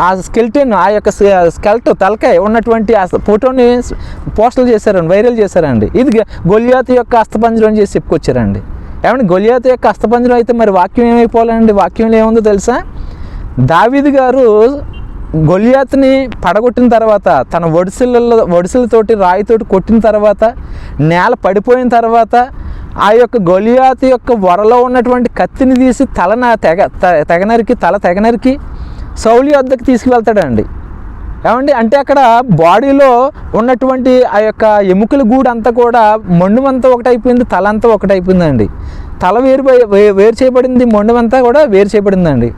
C: ఆ స్కెల్టన్, ఆ యొక్క స్కెల్ట్ తలకాయ ఉన్నటువంటి ఆ ఫోటోని పోస్టులు చేశారండి, వైరల్ చేశారండి. ఇది గొలియాతు యొక్క అస్థపంజరం చేసి చెప్పుకొచ్చారండి. ఏమండి, గొలియాతు యొక్క అస్థపంజరం అయితే మరి వాక్యం ఏమైపోవాలండి? వాక్యంలో ఏముందో తెలుసా? దావీదు గారు గొలియాతుని పడగొట్టిన తర్వాత, తన ఒడిసెలతోటి రాయితోటి కొట్టిన తర్వాత, నేల పడిపోయిన తర్వాత ఆ యొక్క గొలియాతు యొక్క వరలో ఉన్నటువంటి కత్తిని తీసి తల తెగనరికి సౌలు వద్దకు తీసుకువెళ్తాడండి. ఏమండి, అంటే అక్కడ బాడీలో ఉన్నటువంటి ఆ యొక్క ఎముకల గూడు అంతా కూడా మొండమంతా ఒకటైపోయింది, తల అంతా ఒకటైపోయిందండి. తల వేరు చేయబడింది, మొండమంతా కూడా వేరు చేయబడిందండి.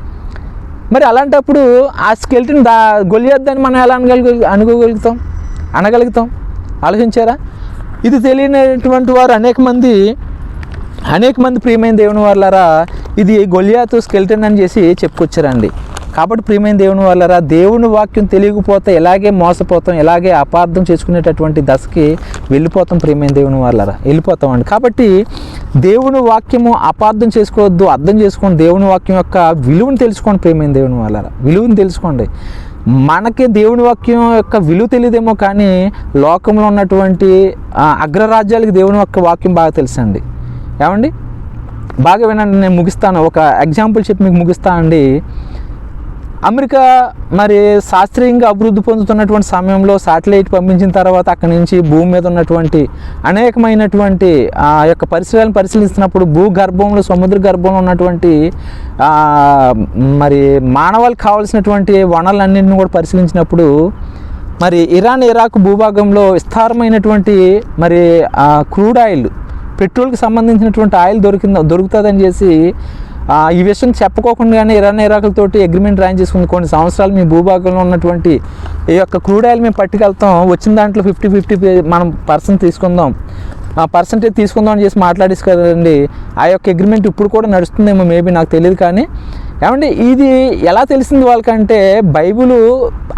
C: మరి అలాంటప్పుడు ఆ స్కెల్టన్ గొలియాతని మనం ఎలా అనగలుగుతాం? ఆలోచించారా? ఇది తెలియనటువంటి వారు అనేక మంది ప్రియమైన దేవుని వాళ్ళారా ఇది గొలియాతు స్కెల్టన్ అని చేసి చెప్పుకొచ్చారండి. కాబట్టి ప్రియమైన దేవుని వాళ్ళారా, దేవుని వాక్యం తెలియకపోతే ఎలాగే మోసపోతాం, ఎలాగే అపార్థం చేసుకునేటటువంటి దశకి వెళ్ళిపోతాం. ప్రియమైన దేవుని వాళ్ళారా వెళ్ళిపోతామండి. కాబట్టి దేవుని వాక్యము అపార్థం చేసుకోవద్దు, అర్థం చేసుకోండి. దేవుని వాక్యం యొక్క విలువను తెలుసుకోండి. ప్రియమైన దేవుని వాళ్ళారా విలువను తెలుసుకోండి. మనకి దేవుని వాక్యం యొక్క విలువ తెలియదేమో కానీ లోకంలో ఉన్నటువంటి అగ్రరాజ్యాలకి దేవుని యొక్క వాక్యం బాగా తెలుసండి. ఏమండి, బాగా వినండి, నేను ముగిస్తాను. ఒక ఎగ్జాంపుల్ చెప్పి మీకు ముగిస్తానండి. అమెరికా మరి శాస్త్రీయంగా అభివృద్ధి పొందుతున్నటువంటి సమయంలో శాటిలైట్ పంపించిన తర్వాత అక్కడి నుంచి భూమి మీద ఉన్నటువంటి అనేకమైనటువంటి ఆ యొక్క పరిసరాలను పరిశీలిస్తున్నప్పుడు భూగర్భంలో, సముద్ర గర్భంలో ఉన్నటువంటి మరి మానవాళికి కావాల్సినటువంటి వనరులన్నింటినీ కూడా పరిశీలించినప్పుడు మరి ఇరాక్ భూభాగంలో విస్తారమైనటువంటి మరి క్రూడ్ ఆయిల్, పెట్రోల్కి సంబంధించినటువంటి ఆయిల్ దొరుకుతుందని చేసి ఈ విషయం చెప్పుకోకుండానే ఇరాకులతోటి అగ్రిమెంట్ రాయిన్ చేసుకుంది. కొన్ని సంవత్సరాలు మీ భూభాగంలో ఉన్నటువంటి ఈ యొక్క క్రూడ్ ఆయిల్ మేము పట్టుకెళ్తాం, వచ్చిన దాంట్లో 50-50 మనం పర్సెంటేజ్ తీసుకుందాం అని చేసి మాట్లాడేసుకోరండి. ఆ యొక్క అగ్రిమెంట్ ఇప్పుడు కూడా నడుస్తుందేమో, మేబీ నాకు తెలియదు. కానీ ఏమండి, ఇది ఎలా తెలిసింది వాళ్ళకంటే, బైబిలు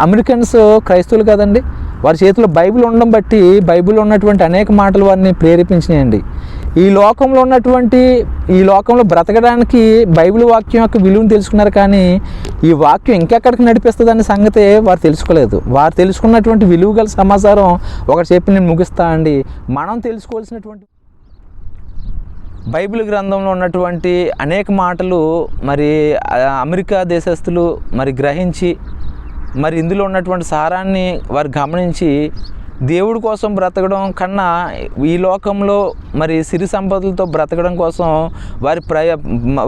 C: అమెరికన్స్ క్రైస్తవులు కదండి, వారి చేతిలో బైబిల్ ఉండడం బట్టి బైబిల్లో ఉన్నటువంటి అనేక మాటలు వారిని ప్రేరేపించినాయండి. ఈ లోకంలో బ్రతకడానికి బైబిల్ వాక్యం యొక్క విలువను తెలుసుకున్నారు. కానీ ఈ వాక్యం ఇంకెక్కడికి నడిపిస్తుందనే సంగతి వారు తెలుసుకోలేదు. వారు తెలుసుకున్నటువంటి విలువ గల సమాచారం ఒకటి చెప్పి నేను ముగిస్తా అండి. మనం తెలుసుకోవాల్సినటువంటి బైబిల్ గ్రంథంలో ఉన్నటువంటి అనేక మాటలు మరి అమెరికా దేశస్తులు మరి గ్రహించి, మరి ఇందులో ఉన్నటువంటి సారాన్ని వారు గమనించి దేవుడి కోసం బ్రతకడం కన్నా ఈ లోకంలో మరి సిరి సంపదలతో బ్రతకడం కోసం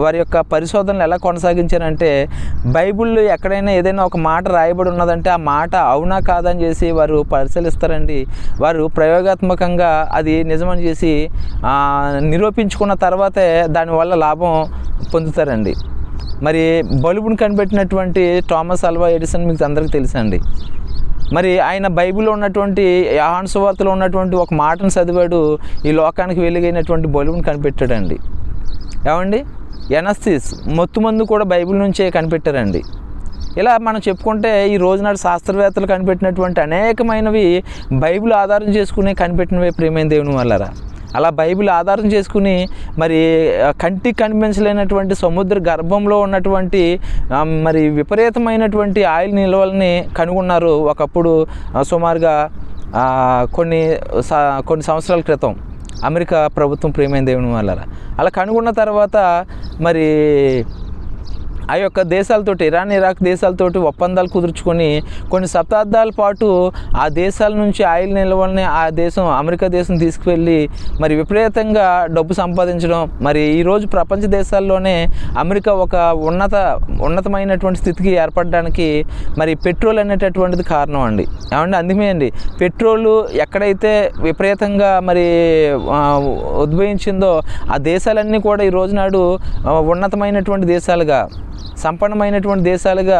C: వారి యొక్క పరిశోధనలు ఎలా కొనసాగించారంటే, బైబిల్లో ఎక్కడైనా ఏదైనా ఒక మాట రాయబడి ఉన్నదంటే ఆ మాట అవునా కాదని చేసి వారు పరిశీలిస్తారండి. వారు ప్రయోగాత్మకంగా అది నిజమని చేసి నిరూపించుకున్న తర్వాతే దానివల్ల లాభం పొందుతారండి. మరి బల్బును కనిపెట్టినటువంటి థామస్ ఆల్వా ఎడిసన్ మీకు అందరికీ తెలుసండి. మరి ఆయన బైబిల్లో ఉన్నటువంటి యోహాను సువార్తలో ఉన్నటువంటి ఒక మాటను చదివాడు, ఈ లోకానికి వెలుగైనటువంటి బల్బును కనిపెట్టాడండి. ఏమండి, ఎనస్థిస్ మొత్తుమందు కూడా బైబిల్ నుంచే కనిపెట్టారండి. ఇలా మనం చెప్పుకుంటే ఈ రోజునాడు శాస్త్రవేత్తలు కనిపెట్టినటువంటి అనేకమైనవి బైబిల్ ఆధారం చేసుకుని కనిపెట్టినవి ప్రియమైన దేవుని వల్లరా. అలా బైబిల్ ఆధారం చేసుకుని మరి కంటికి కనిపించలేనటువంటి సముద్ర గర్భంలో ఉన్నటువంటి మరి విపరీతమైనటువంటి ఆయిల్ నిల్వల్ని కనుగొన్నారు ఒకప్పుడు, సుమారుగా కొన్ని సంవత్సరాల క్రితం అమెరికా ప్రభుత్వం ప్రియమైన దేవుని వల్లరా. అలా కనుగొన్న తర్వాత మరి ఆ యొక్క దేశాలతోటి, ఇరాన్ ఇరాక్ దేశాలతోటి ఒప్పందాలు కుదుర్చుకొని కొన్ని శతాబ్దాల పాటు ఆ దేశాల నుంచి ఆయిల్ నిల్వల్ని ఆ దేశం, అమెరికా దేశం తీసుకువెళ్ళి మరి విపరీతంగా డబ్బు సంపాదించడం. మరి ఈరోజు ప్రపంచ దేశాల్లోనే అమెరికా ఒక ఉన్నతమైనటువంటి స్థితికి ఏర్పడడానికి మరి పెట్రోల్ అనేటటువంటిది కారణం అండి. ఏమంటే అందుకే అండి, పెట్రోలు ఎక్కడైతే విపరీతంగా మరి ఉద్భవించిందో ఆ దేశాలన్నీ కూడా ఈ రోజునాడు ఉన్నతమైనటువంటి దేశాలుగా, సంపన్నమైనటువంటి దేశాలుగా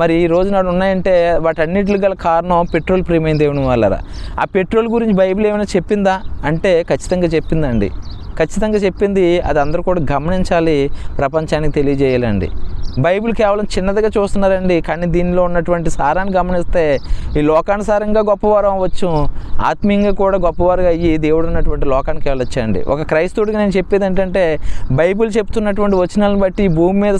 C: మరి ఈ రోజునాడు ఉన్నాయంటే వాటన్నిటికి గల కారణం పెట్రోల్ ప్రియమైన దేవుని వల్లరా. ఆ పెట్రోల్ గురించి బైబిల్ ఏమైనా చెప్పిందా అంటే ఖచ్చితంగా చెప్పిందండి. ఖచ్చితంగా చెప్పింది. అది అందరూ కూడా గమనించాలి, ప్రపంచానికి తెలియజేయాలండి. బైబిల్ కేవలం చిన్నదిగా చూస్తున్నారండి, కానీ దీనిలో ఉన్నటువంటి సారాన్ని గమనిస్తే ఈ లోకానుసారంగా గొప్పవారు అవ్వచ్చు, ఆత్మీయంగా కూడా గొప్పవారుగా అయ్యి దేవుడు ఉన్నటువంటి లోకానికి వెళ్ళొచ్చండి. ఒక క్రైస్తవుడికి నేను చెప్పేది ఏంటంటే, బైబిల్ చెప్తున్నటువంటి వచనాలను బట్టి భూమి మీద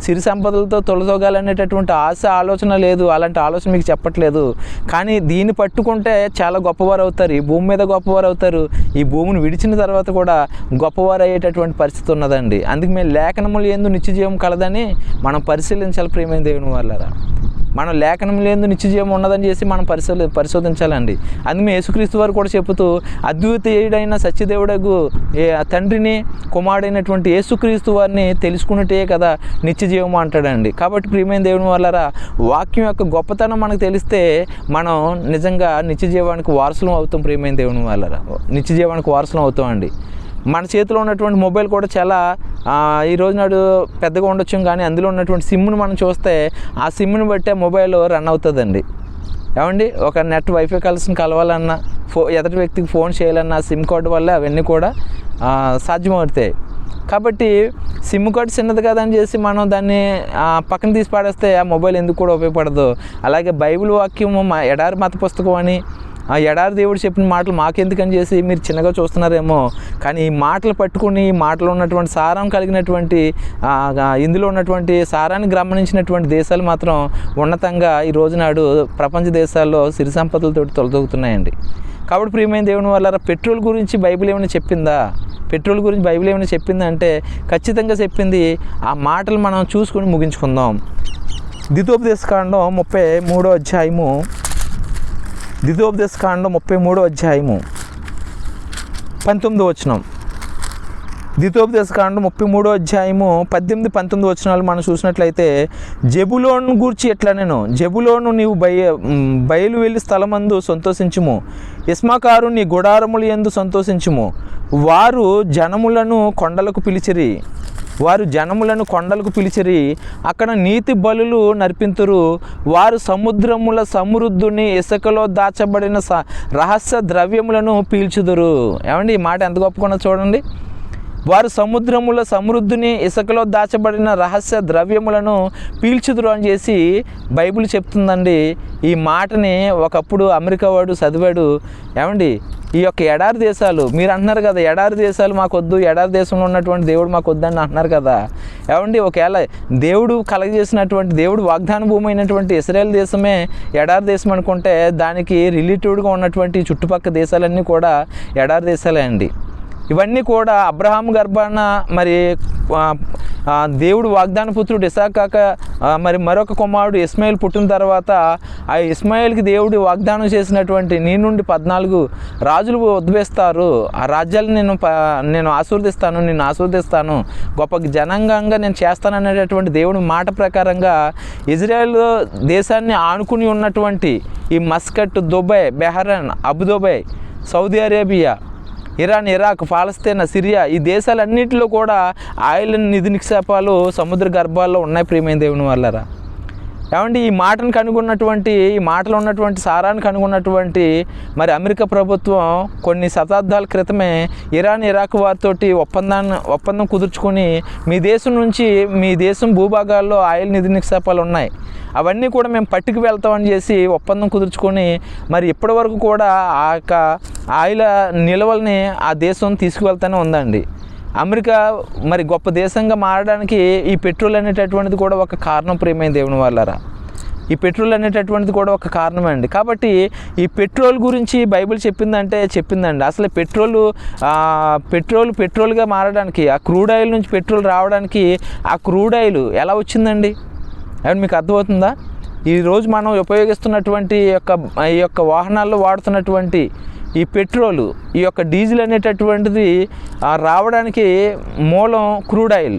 C: సిరి సంపదలతో తొలతోగాలనేటటువంటి ఆలోచన లేదు. అలాంటి ఆలోచన మీకు చెప్పట్లేదు. కానీ దీన్ని పట్టుకుంటే చాలా గొప్పవారు అవుతారు, ఈ భూమి మీద గొప్పవారు అవుతారు. ఈ భూమిని విడిచిన తర్వాత కూడా గొప్పవారు అయ్యేటటువంటి పరిస్థితి ఉన్నదండి. అందుకే మేము లేఖనములు యందు నిత్యజీవం కలదని మనం పరిశీలించాలి ప్రియమైన దేవుని వల్లరా. మనం లేఖనం లేదు నిత్యజీవం ఉన్నదని చేసి మనం పరిశోధించాలండి. అందుకే యేసుక్రీస్తు వారు కూడా చెబుతూ, అద్వితీయుడైన సత్యదేవుడగు తండ్రిని, కుమారుడైనటువంటి యేసుక్రీస్తు వారిని తెలుసుకున్నట్టే కదా నిత్యజీవం అంటాడండి. కాబట్టి ప్రియమైన దేవుని వల్లరా, వాక్యం యొక్క గొప్పతనం మనకు తెలిస్తే మనం నిజంగా నిత్యజీవానికి వారసులం అవుతాం. ప్రియమైన దేవుని వల్లరా, నిత్యజీవానికి వారసులం అవుతామండి. మన చేతిలో ఉన్నటువంటి మొబైల్ కూడా చాలా ఈ రోజు నాడు పెద్దగా ఉండొచ్చు, కానీ అందులో ఉన్నటువంటి సిమ్ను మనం చూస్తే ఆ సిమ్ని బట్టే మొబైల్ రన్ అవుతుందండి. ఏమండి, ఒక నెట్ వైఫై కలిసి కలవాలన్నా, ఎదుటి వ్యక్తికి ఫోన్ చేయాలన్నా సిమ్ కార్డు వల్ల అవన్నీ కూడా సాధ్యమవుతాయి. కాబట్టి సిమ్ కార్డు చిన్నది కదని చేసి మనం దాన్ని పక్కన తీసి పాడేస్తే ఆ మొబైల్ ఎందుకు కూడా ఉపయోగపడదు. అలాగే బైబిల్ వాక్యము ఎడారి మత పుస్తకం అని, ఆ ఎడారి దేవుడు చెప్పిన మాటలు మాకెందుకని చేసి మీరు చిన్నగా చూస్తున్నారేమో, కానీ ఈ మాటలు పట్టుకుని ఈ మాటలో ఉన్నటువంటి సారం కలిగినటువంటి ఇందులో ఉన్నటువంటి సారాన్ని గమనించినటువంటి దేశాలు మాత్రం ఉన్నతంగా ఈ రోజునాడు ప్రపంచ దేశాల్లో సిరి సంపదలతో తొలతూగుతున్నాయండి. కాబట్టి ప్రియమైన దేవుని వల్ల పెట్రోల్ గురించి బైబిల్ ఏమైనా చెప్పిందా? పెట్రోల్ గురించి బైబిల్ ఏమైనా చెప్పిందా అంటే ఖచ్చితంగా చెప్పింది. ఆ మాటలు మనం చూసుకొని ముగించుకుందాం. ద్వితోపదేశకాండం 33వ అధ్యాయము, ద్వితోపదేశకాండం 33వ అధ్యాయము 19వ వచనం. ద్వితోపదేశకాండం 33వ అధ్యాయము 18-19 వచనాలు మనం చూసినట్లయితే, జెబులోను గూర్చి ఎట్లా నేను, జెబులోను నీవు బయలు వెళ్ళి స్థలమందు సంతోషించుము, ఇస్మాకారు నీ గుడారములు యందు సంతోషించుము. వారు జనములను కొండలకు పిలిచిరి, వారు జనములను కొండలకు పిలిచిరి, అక్కడ నీతి బలులు నర్పింతురు. వారు సముద్రముల సమృద్ధిని, ఇసుకలో దాచబడిన రహస్య ద్రవ్యములను పీల్చుదురు. ఏమండి, ఈ మాట ఎంత గొప్పగా చూడండి. వారు సముద్రముల సమృద్ధిని, ఇసుకలో దాచబడిన రహస్య ద్రవ్యములను పీల్చుదురు అని చేసి బైబిల్ చెప్తుందండి. ఈ మాటని ఒకప్పుడు అమెరికా వాడు చదివాడు. ఏమండి, ఈ యొక్క ఎడారి దేశాలు, మీరు అంటున్నారు కదా ఎడారి దేశాలు మాకొద్దు, ఎడారి దేశంలో ఉన్నటువంటి దేవుడు మాకు వద్దని అంటున్నారు కదా. ఏమండి, ఒకవేళ దేవుడు కలగజేసినటువంటి, దేవుడు వాగ్దాన భూమి అయినటువంటి ఇశ్రాయేల్ దేశమే ఎడారి దేశం అనుకుంటే, దానికి రిలేటివ్గా ఉన్నటువంటి చుట్టుపక్కల దేశాలన్నీ కూడా ఎడారి దేశాలే అండి. ఇవన్నీ కూడా అబ్రహాం గర్భాన మరి దేవుడు వాగ్దాన పుత్రుడు ఇసాకాక మరి మరొక కుమారుడు ఇస్మాయిల్ పుట్టిన తర్వాత ఆ ఇస్మాయిల్కి దేవుడు వాగ్దానం చేసినటువంటి, నీ నుండి 14 రాజులు ఉద్భవిస్తారు, ఆ రాజ్యాలను నేను ఆశీర్వదిస్తాను, నిన్ను ఆశీర్వదిస్తాను, గొప్ప జనాంగంగా నేను చేస్తాననేటటువంటి దేవుడి మాట ప్రకారంగా ఇజ్రాయెల్ దేశాన్ని ఆనుకుని ఉన్నటువంటి ఈ Muscat, Dubai, Bahrain, Abu Dhabi, Saudi Arabia, Iran, Iraq, Palestine, Syria ఈ దేశాలన్నింటిలో కూడా ఆయిల్ నిధి నిక్షేపాలు సముద్ర గర్భాల్లో ఉన్నాయి ప్రియమైన దేవుని వాళ్ళారా. ఏమండి ఈ మాటను కనుగొన్నటువంటి, ఈ మాటలో ఉన్నటువంటి సారాన్ని కనుగొన్నటువంటి మరి అమెరికా ప్రభుత్వం కొన్ని శతాబ్దాల క్రితమే ఇరాన్, ఇరాక్ వారితోటి ఒప్పందం కుదుర్చుకొని మీ దేశం నుంచి, మీ దేశం భూభాగాల్లో ఆయిల్ నిధి నిక్షేపాలు ఉన్నాయి, అవన్నీ కూడా మేము పట్టుకు వెళ్తామని చేసి ఒప్పందం కుదుర్చుకొని మరి ఇప్పటి వరకు కూడా ఆ యొక్క ఆయిల్ నిల్వల్ని ఆ దేశం తీసుకువెళ్తూనే ఉందండి. అమెరికా మరి గొప్ప దేశంగా మారడానికి ఈ పెట్రోల్ అనేటటువంటిది కూడా ఒక కారణం ప్రియమైన దేవుని వాళ్ళారా. ఈ పెట్రోల్ అనేటటువంటిది కూడా ఒక కారణమే అండి. కాబట్టి ఈ పెట్రోల్ గురించి బైబిల్ చెప్పిందండి. అసలు పెట్రోల్గా మారడానికి, ఆ క్రూడ్ ఆయిల్ నుంచి పెట్రోల్ రావడానికి ఆ క్రూడ్ ఆయిల్ ఎలా వచ్చిందండి అని మీకు అర్థమవుతుందా? ఈరోజు మనం ఉపయోగిస్తున్నటువంటి ఈ యొక్క వాహనాల్లో వాడుతున్నటువంటి ఈ పెట్రోలు, ఈ యొక్క డీజిల్ అనేటటువంటిది రావడానికి మూలం క్రూడ్ ఆయిల్.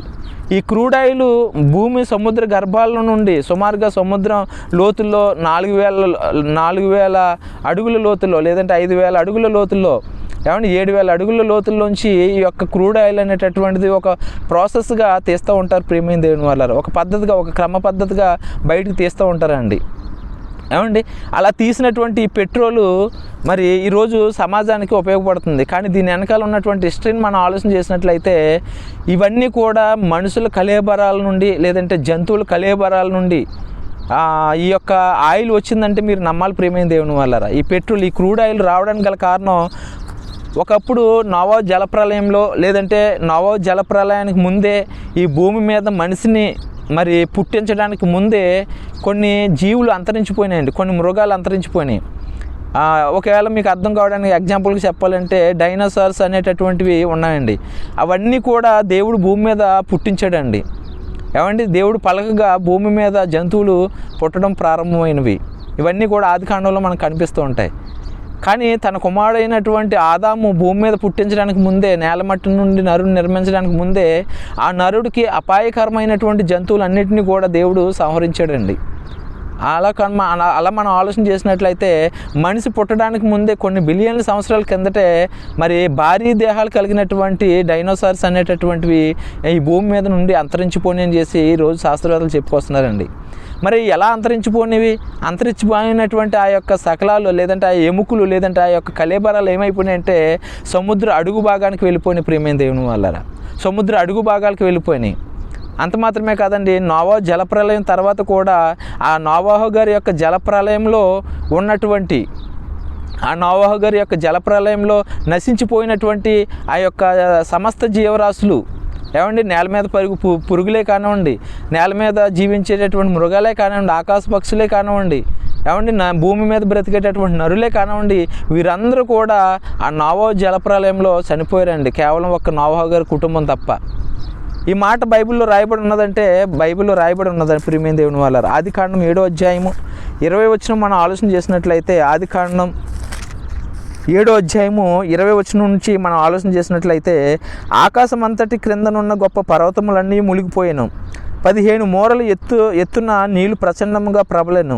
C: ఈ క్రూడ్ ఆయిల్ భూమి సముద్ర గర్భాల నుండి సుమారుగా సముద్రం లోతుల్లో 4000 అడుగుల లోతుల్లో, లేదంటే 5000 అడుగుల లోతుల్లో, 7000 అడుగుల లోతుల్లోంచి ఈ యొక్క క్రూడ్ ఆయిల్ అనేటటువంటిది ఒక ప్రాసెస్గా తీస్తూ ఉంటారు ప్రియమైన దేవుని వాళ్ళారు. ఒక పద్ధతిగా, ఒక క్రమ పద్ధతిగా బయటకు తీస్తూ ఉంటారండి. అలా తీసినటువంటి ఈ పెట్రోలు మరి ఈరోజు సమాజానికి ఉపయోగపడుతుంది. కానీ దీని వెనకాల ఉన్నటువంటి హిస్టరీని మనం ఆలోచన చేసినట్లయితే ఇవన్నీ కూడా మనుషుల కళేబరాల నుండి, లేదంటే జంతువుల కళేబరాల నుండి ఈ యొక్క ఆయిల్ వచ్చిందంటే మీరు నమ్మాలి ప్రియమైన దేవుని వాళ్ళారా. ఈ పెట్రోల్, ఈ క్రూడ్ ఆయిల్ రావడానికి గల కారణం ఒకప్పుడు నోవా జలప్రలయంలో, లేదంటే నోవా జలప్రలయానికి ముందే ఈ భూమి మీద మనిషిని మరి పుట్టించడానికి ముందే కొన్ని జీవులు అంతరించిపోయినాయండి, కొన్ని మృగాలు అంతరించిపోయినాయి. ఒకవేళ మీకు అర్థం కావడానికి ఎగ్జాంపుల్కి చెప్పాలంటే డైనోసార్స్ అనేటటువంటివి ఉన్నాయండి. అవన్నీ కూడా దేవుడు భూమి మీద పుట్టించాడండి. దేవుడు పలకగా భూమి మీద జంతువులు పుట్టడం ప్రారంభమైనవి. ఇవన్నీ కూడా ఆదికాండంలో మనకు కనిపిస్తూ ఉంటాయి. కానీ తన కుమారుడైనటువంటి ఆదాము భూమి మీద పుట్టించడానికి ముందే, నేలమట్టి నుండి నరుని నిర్మించడానికి ముందే ఆ నరుడికి అపాయకరమైనటువంటి జంతువులన్నింటినీ కూడా దేవుడు సంహరించాడండి. అలా మనం ఆలోచన చేసినట్లయితే మనిషి పుట్టడానికి ముందే కొన్ని బిలియన్ల సంవత్సరాల కిందటే మరి భారీ దేహాలు కలిగినటువంటి డైనోసార్స్ అనేటటువంటివి ఈ భూమి మీద నుండి అంతరించిపోయి అని చేసి ఈరోజు శాస్త్రవేత్తలు చెప్పుకొస్తున్నారండి. మరి ఎలా అంతరించిపోయినటువంటి ఆ యొక్క శకలాలు, లేదంటే ఆ ఎముకలు, లేదంటే ఆ యొక్క కళేబరాలు ఏమైపోయినాయంటే సముద్ర అడుగు భాగానికి వెళ్ళిపోయినాయి ప్రియమైన దేవుని వాళ్ళారా. సముద్ర అడుగు భాగాలకు వెళ్ళిపోయినాయి. అంత మాత్రమే కాదండి, నోవా జలప్రలయం తర్వాత కూడా ఆ నోవాహు గారి యొక్క జలప్రలయంలో ఉన్నటువంటి, ఆ నోవాహు గారి యొక్క జలప్రలయంలో నశించిపోయినటువంటి ఆ యొక్క సమస్త జీవరాశులు, నేల మీద పురుగులే కానివ్వండి, నేల మీద జీవించేటటువంటి మృగాలే కానివ్వండి, ఆకాశ పక్షులే కానివ్వండి, భూమి మీద బ్రతికేటటువంటి నరులే కానివ్వండి, వీరందరూ కూడా ఆ నోవా జలప్రలయంలో చనిపోయారండి, కేవలం ఒక్క నోవాహు గారి కుటుంబం తప్ప. ఈ మాట బైబిల్లో రాయబడి ఉన్నదని ప్రియమైన దేవుని వాళ్ళారు. ఆదికాండం 7వ అధ్యాయము 20 వచనం మనం ఆలోచన చేసినట్లయితే, ఆదికాండం 7వ అధ్యాయము 20 వచనం నుంచి మనం ఆలోచన చేసినట్లయితే, ఆకాశం అంతటి క్రిందనున్న గొప్ప పర్వతములన్నీ మునిగిపోయాను, 15 మూరలు ఎత్తున నీళ్లు ప్రచండముగా ప్రబలెను,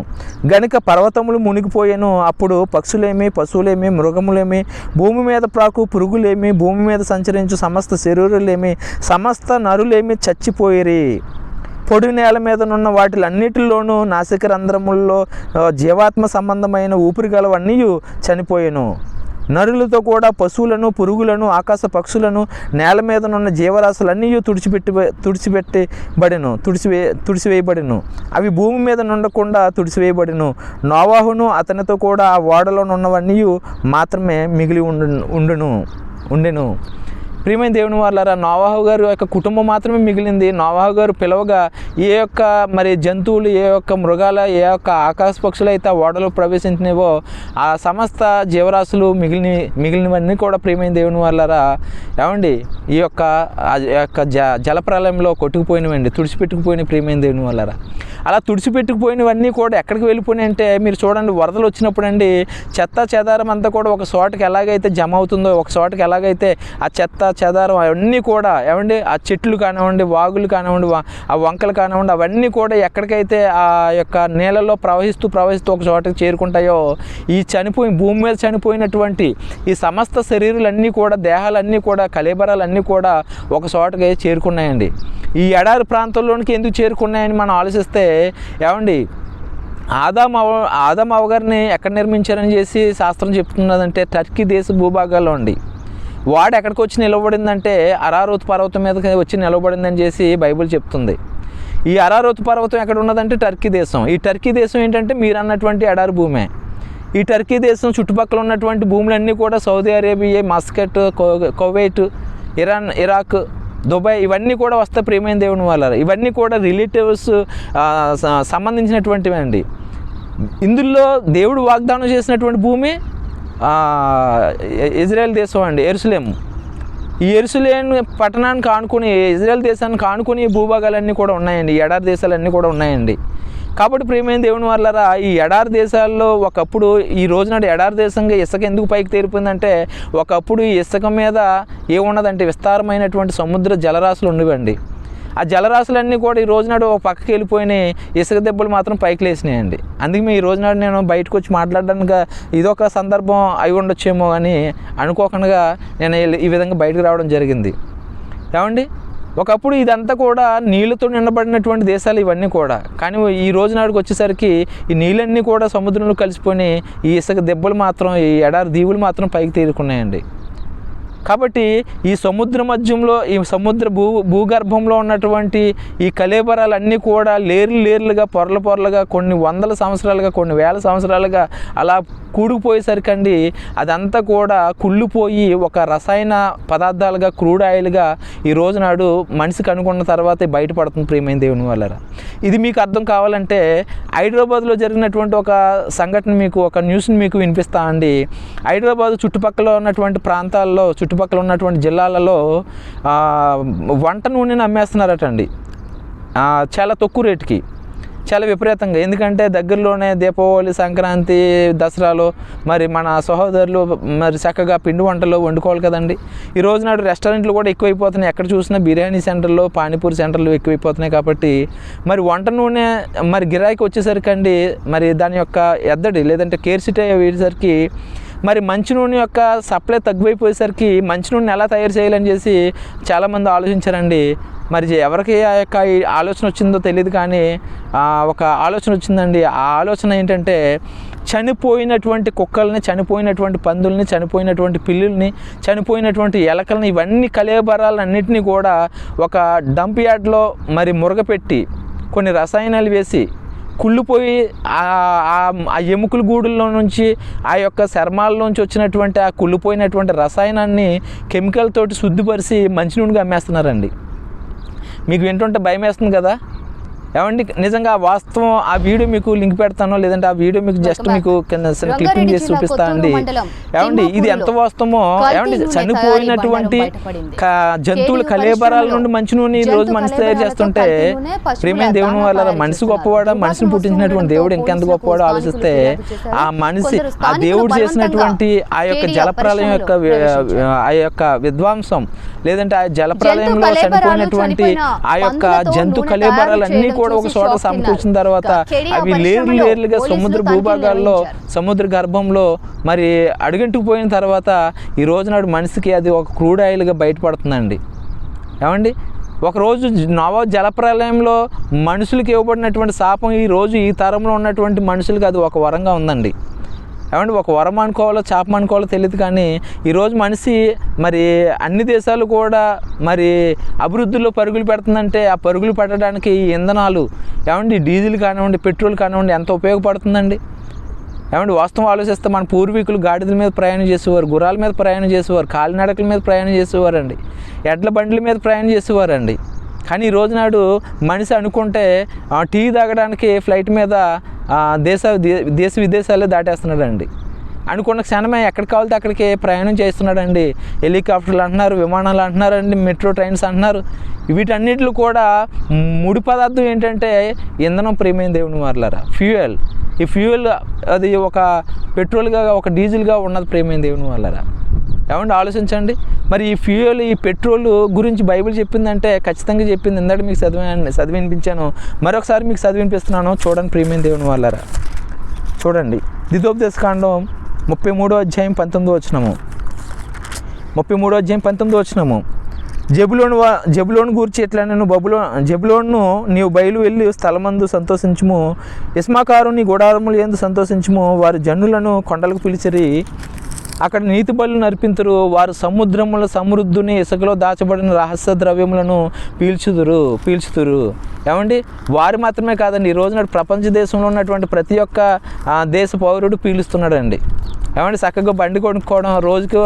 C: గనుక పర్వతములు మునిగిపోయాను. అప్పుడు పక్షులేమి, పశువులేమి, మృగములేమి, భూమి మీద ప్రాకు పురుగులేమి, భూమి మీద సంచరించు సమస్త శరీరులేమి, సమస్త నరులేమి చచ్చిపోయిరి. పొడి నేల మీదనున్న వాటిలన్నిటిలోనూ నాసిక రంధ్రముల్లో జీవాత్మ సంబంధమైన ఊపిరిగలవన్నీ చనిపోయాను. నరులతో కూడా పశువులను, ఆకాశ పక్షులను, నేల మీదనున్న జీవరాశులన్నీ తుడిచివేయబడెను. అవి భూమి మీద నుండకుండా తుడిచివేయబడెను. నోవాహును అతనితో కూడా ఆ ఓడలోనున్నవన్నీ మాత్రమే మిగిలి ఉండెను. ప్రియమైన దేవుని వాళ్ళారా, నోవాహు గారు యొక్క కుటుంబం మాత్రమే మిగిలింది. నోవాహు గారు పిలవగా ఏ యొక్క మరి జంతువులు, ఏ యొక్క మృగాల, ఏ యొక్క ఆకాశ పక్షులు అయితే ఆ ఓడలో ప్రవేశించినవో ఆ సమస్త జీవరాశులు మిగిలినవన్నీ కూడా ప్రియమైన దేవుని వాళ్ళారా ఈ యొక్క జలప్రలయంలో కొట్టుకుపోయినవండి, తుడిచిపెట్టుకుపోయిన ప్రియమైన దేవుని వాళ్ళారా. అలా తుడిచిపెట్టుకుపోయినవన్నీ కూడా ఎక్కడికి వెళ్ళిపోయినాయి అంటే, మీరు చూడండి, వరదలు వచ్చినప్పుడు అండి చెత్త చెదారం అంతా కూడా ఒక చోటకి ఎలాగైతే జమ అవుతుందో, ఒక చోటకి ఎలాగైతే ఆ చెత్త చెదారం అవన్నీ కూడా ఏమండి ఆ చెట్లు కానివ్వండి, వాగులు కానివ్వండి, ఆ వంకలు కానివ్వండి, అవన్నీ కూడా ఎక్కడికైతే ఆ యొక్క నీళ్ళలో ప్రవహిస్తూ ఒక చోటకి చేరుకుంటాయో ఈ భూమి మీద చనిపోయినటువంటి ఈ సమస్త శరీరాలన్నీ కూడా, దేహాలన్నీ కూడా, కళేబరాలన్నీ కూడా ఒక చోటకి చేరుకున్నాయండి. ఈ ఎడారి ప్రాంతంలోనికి ఎందుకు చేరుకున్నాయని మనం ఆలోచిస్తే ఏమండి ఆదాం అవగారిని ఎక్కడ నిర్మించారని చేసి శాస్త్రం చెప్తున్నదంటే టర్కీ దేశ భూభాగాల్లో అండి. వాడు ఎక్కడికి వచ్చి నిలబడిందంటే అరారోత్ పర్వతం మీద వచ్చి నిలబడిందని చేసి బైబిల్ చెప్తుంది. ఈ అరారోత్ పర్వతం ఎక్కడ ఉన్నదంటే టర్కీ దేశం. ఈ టర్కీ దేశం ఏంటంటే మీరు అన్నటువంటి ఎడారి భూమే. ఈ టర్కీ దేశం చుట్టుపక్కల ఉన్నటువంటి భూములన్నీ కూడా Saudi Arabia, Muscat, Kuwait, Iran, Iraq, Dubai ఇవన్నీ కూడా వస్తాయి ప్రియమైన దేవుని వాళ్ళ. ఇవన్నీ కూడా రిలేటివ్స్ సంబంధించినటువంటివి అండి. ఇందులో దేవుడు వాగ్దానం చేసినటువంటి భూమి ఇజ్రాయెల్ దేశం అండి, యెరూషలేము. ఈ యెరూషలేం పట్టణానికి ఆనుకుని, ఇజ్రాయెల్ దేశానికి ఆనుకుని భూభాగాలన్నీ కూడా ఉన్నాయండి, ఈ ఎడారి దేశాలన్నీ కూడా ఉన్నాయండి. కాబట్టి ప్రియమైన దేవుని వాళ్ళరా, ఈ ఎడారి దేశాల్లో ఒకప్పుడు ఈ రోజునాడు ఎడారి దేశంగా ఇసుక ఎందుకు పైకి తేలిపోయిందంటే ఒకప్పుడు ఈ ఇసుక మీద ఏమున్నదంటే విస్తారమైనటువంటి సముద్ర జలరాశులు ఉండేవండి. ఆ జలరాశులన్నీ కూడా ఈ రోజునాడు ఒక పక్కకి వెళ్ళిపోయినాయి, ఇసుక దెబ్బలు మాత్రం పైకి లేసినాయండి. అందుకే ఈ రోజునాడు నేను బయటకు వచ్చి మాట్లాడడానికి ఇదొక సందర్భం అయి ఉండొచ్చేమో అని అనుకోకుండా నేను ఈ విధంగా బయటకు రావడం జరిగింది. ఏమండి ఒకప్పుడు ఇదంతా కూడా నీళ్ళతో నిండబడినటువంటి దేశాలు ఇవన్నీ కూడా. కానీ ఈ రోజు నాడుకు వచ్చేసరికి ఈ నీళ్ళన్నీ కూడా సముద్రంలో కలిసిపోయి ఈ ఇసుక దెబ్బలు మాత్రం, ఈ ఎడారి దీవులు మాత్రం పైకి తేరుకున్నాయండి. కాబట్టి ఈ సముద్ర మధ్యంలో, ఈ సముద్ర భూగర్భంలో ఉన్నటువంటి ఈ కళేబరాలన్నీ కూడా లేర్లుగా పొరలుగా కొన్ని వందల సంవత్సరాలుగా, కొన్ని వేల సంవత్సరాలుగా అలా కూడుకుపోయేసరికి అండి అదంతా కూడా కుళ్ళిపోయి ఒక రసాయన పదార్థాలుగా, క్రూడ్ ఆయిల్గా ఈ రోజు నాడు మనిషికి అనుకున్న తర్వాతే బయటపడుతుంది ప్రియమైన దేవుని వాళ్ళరా. ఇది మీకు అర్థం కావాలంటే హైదరాబాద్లో జరిగినటువంటి ఒక సంఘటన మీకు, ఒక న్యూస్ని మీకు వినిపిస్తా అండి. హైదరాబాద్ చుట్టుపక్కల ఉన్నటువంటి ప్రాంతాల్లో, చుట్టుపక్కల ఉన్నటువంటి జిల్లాలలో వంట నూనెని అమ్మేస్తున్నారటండి చాలా తక్కువ రేటుకి, చాలా విపరీతంగా. ఎందుకంటే దగ్గరలోనే దీపావళి, సంక్రాంతి, దసరాలో మరి మన సహోదరులు మరి చక్కగా పిండి వంటలు వండుకోవాలి కదండి. ఈ రోజు నాడు రెస్టారెంట్లు కూడా ఎక్కువైపోతున్నాయి, ఎక్కడ చూసినా బిర్యానీ సెంటర్లు, పానీపూరి సెంటర్లు ఎక్కువైపోతున్నాయి. కాబట్టి మరి వంట నూనె మరి గిరాకీ వచ్చేసరికి అండి మరి దాని యొక్క ఎద్దడి లేదంటే కేర్సిటీ వేసేసరికి మరి మంచి నూనె యొక్క సప్లై తగ్గిపోయేసరికి మంచి నూనె ఎలా తయారు చేయాలని చేసి చాలామంది ఆలోచించారండి. మరి ఎవరికి ఆ యొక్క ఆలోచన వచ్చిందో తెలియదు, కానీ ఒక ఆలోచన వచ్చిందండి. ఆ ఆలోచన ఏంటంటే చనిపోయినటువంటి కుక్కల్ని, చనిపోయినటువంటి పందుల్ని, చనిపోయినటువంటి పిల్లుల్ని, చనిపోయినటువంటి ఎలకల్ని, ఇవన్నీ కళేబరాలన్నింటినీ కూడా ఒక డంప్ యార్డ్లో మరి మురగపెట్టి కొన్ని రసాయనాలు వేసి కుళ్ళిపోయి ఆ ఎముకల గూడుల్లో నుంచి, ఆ యొక్క చర్మాల్లోంచి వచ్చినటువంటి ఆ కుళ్ళిపోయినటువంటి రసాయనాన్ని కెమికల్ తోటి శుద్ధిపరిచి మంచినూనెగా అమ్మేస్తున్నారండి. మీకు వింటుంటే భయం వేస్తుంది కదా ఏమండి. నిజంగా వాస్తవం ఆ వీడియో మీకు లింక్ పెడతాను, లేదంటే ఆ వీడియో మీకు జస్ట్ మీకు క్లిప్పింగ్ చేసి చూపిస్తా అండి. ఏమండి ఇది ఎంత వాస్తవమో. ఏమండి చనిపోయినటువంటి జంతువుల కళేబరాల నుండి మంచి నూనె ఈ రోజు మనిషి తయారు చేస్తుంటే ప్రియమైన దేవుని వల్ల మనిషి గొప్పవాడా, మనిషిని పుట్టించినటువంటి దేవుడు ఇంకెంత గొప్పవాడో ఆలోచిస్తే ఆ మనిషి, ఆ దేవుడు చేసినటువంటి ఆ యొక్క జలప్రలయం యొక్క ఆ యొక్క విధ్వంసం, లేదంటే ఆ జలప్రలయంలో చనిపోయినటువంటి ఆ యొక్క జంతు కళేబరాలన్నీ కూడా ఒక చోట సమకూర్చిన తర్వాత అవి లేర్లుగా సముద్ర భూభాగాల్లో, సముద్ర గర్భంలో మరి అడుగంటుకుపోయిన తర్వాత ఈ రోజు నాడు మనిషికి అది ఒక క్రూడ్ ఆయిల్గా బయటపడుతుందండి. ఏమండి ఒకరోజు నవ జలప్రలయంలో మనుషులకి ఇవ్వబడినటువంటి శాపం ఈ రోజు ఈ తరంలో ఉన్నటువంటి మనుషులకి అది ఒక వరంగా ఉందండి. ఏమంటే ఒక వరం అనుకోవాలో చాపం అనుకోవాలో తెలియదు, కానీ ఈరోజు మనిషి మరి అన్ని దేశాలు కూడా మరి అభివృద్ధిలో పరుగులు పెడుతుందంటే ఆ పరుగులు పెట్టడానికి ఇంధనాలు ఏమండి డీజిల్ కానివ్వండి, పెట్రోల్ కానివ్వండి ఎంత ఉపయోగపడుతుందండి. ఏమంటే వాస్తవం ఆలోచిస్తే మన పూర్వీకులు గాడిదల మీద ప్రయాణం చేసేవారు, గుర్రాల మీద ప్రయాణం చేసేవారు, కాలినడకల మీద ప్రయాణం చేసేవారండి, ఎడ్ల బండ్ల మీద ప్రయాణం చేసేవారండి. కానీ ఈ రోజు నాడు మనిషి అనుకుంటే టీ తాగడానికి ఫ్లైట్ మీద దేశ విదేశాలే దాటేస్తున్నాడండి. అనుకున్న క్షణమే ఎక్కడికి కావాలితే అక్కడికి ప్రయాణం చేస్తున్నాడండి. హెలికాప్టర్లు అంటున్నారు, విమానాలు అంటున్నారండి, మెట్రో ట్రైన్స్ అంటున్నారు. వీటన్నిటిలో కూడా ముడి పదార్థం ఏంటంటే ఇంధనం ప్రియమైన దేవుని వారలారా, ఫ్యూయల్. ఈ ఫ్యూయల్ అది ఒక పెట్రోల్గా, ఒక డీజిల్గా ఉన్నది ప్రియమైన దేవుని వారలారా. ఏమంటే ఆలోచించండి. మరి ఈ ఫ్యూయల్, ఈ పెట్రోల్ గురించి బైబిల్ చెప్పిందంటే ఖచ్చితంగా చెప్పింది. ఇందాక మీకు చదివినిపించాను, మరొకసారి మీకు చదివినిపిస్తున్నాను. చూడండి ప్రియమైన దేవుని వాళ్ళారా, చూడండి ద్వితోపదేశకాండం 33వ అధ్యాయం 19వ వచనము. 33వ అధ్యాయం 19వ వచనము. జబులోను గూర్చి ఎట్లా, నేను జబులోను నీవు బయలు వెళ్ళి స్థలమందు సంతోషించుము, ఇస్మాకారు నీ గుడారములు ఎందు సంతోషించుము. వారి జనులను కొండలకు పిలిచిరి, అక్కడ నీతి బలులను నర్పింతురు. వారు సముద్రముల సమృద్ధిని, ఇసుకలో దాచబడిన రహస్య ద్రవ్యములను పీల్చుతురు. ఏమండి, వారు మాత్రమే కాదండి, ఈ రోజున ప్రపంచ దేశంలో ఉన్నటువంటి ప్రతి ఒక్క దేశ పౌరుడు పీలుస్తున్నాడండి. ఏమంటే చక్కగా బండి కొనుక్కోవడం, రోజుకి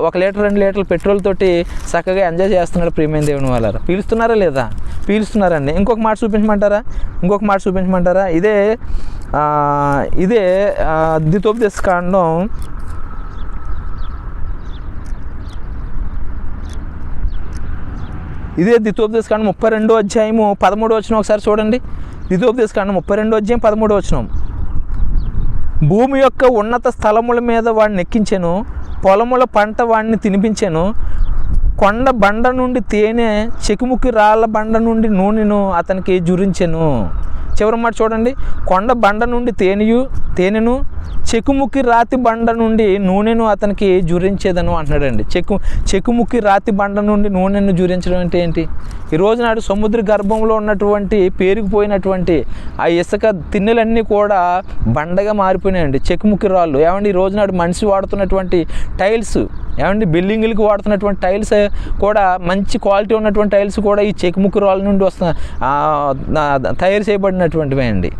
C: ఒక లీటర్ 2 లీటర్ల పెట్రోల్ తోటి చక్కగా ఎంజాయ్ చేస్తున్నాడు ప్రియమైన దేవుని వాళ్ళారా. పీలుస్తున్నారా లేదా? పీలుస్తున్నారండి. ఇంకొక మాట చూపించమంటారా? ఇదే ద్వితోపదేశకాండం 32వ అధ్యాయము 13వ వచనం ఒకసారి చూడండి. ద్వితోపదేశకాండం 32వ అధ్యాయం 13వ వచనం. భూమి యొక్క ఉన్నత స్థలముల మీద వాడిని ఎక్కించెను, పొలముల పంట వాడిని తినిపించెను, కొండ బండ నుండి తేనె, చెకుముకి రాళ్ళ బండ నుండి నూనెను అతనికి జురించెను. చివరి మాట చూడండి. కొండ బండ నుండి తేనెను, చెకుముకి రాతి బండ నుండి నూనెను అతనికి జురించేదను అంటున్నాడండి. చెకుముకి రాతి బండ నుండి నూనెను జురించడం అంటే ఏంటి? ఈరోజు నాడు సముద్ర గర్భంలో ఉన్నటువంటి పేరుకుపోయినటువంటి ఆ ఇసుక తిన్నెలన్నీ కూడా బండగా మారిపోయినాయండి, చెకుముకి రాళ్ళు. ఏమండి, ఈ రోజు నాడు మనిషి వాడుతున్నటువంటి టైల్స్, ఏమండి బిల్డింగులకి వాడుతున్నటువంటి టైల్స్ కూడా, మంచి క్వాలిటీ ఉన్నటువంటి టైల్స్ కూడా ఈ చెకుముకి రాళ్ళ నుండి తయారు చేయబడినటువంటివే అండి.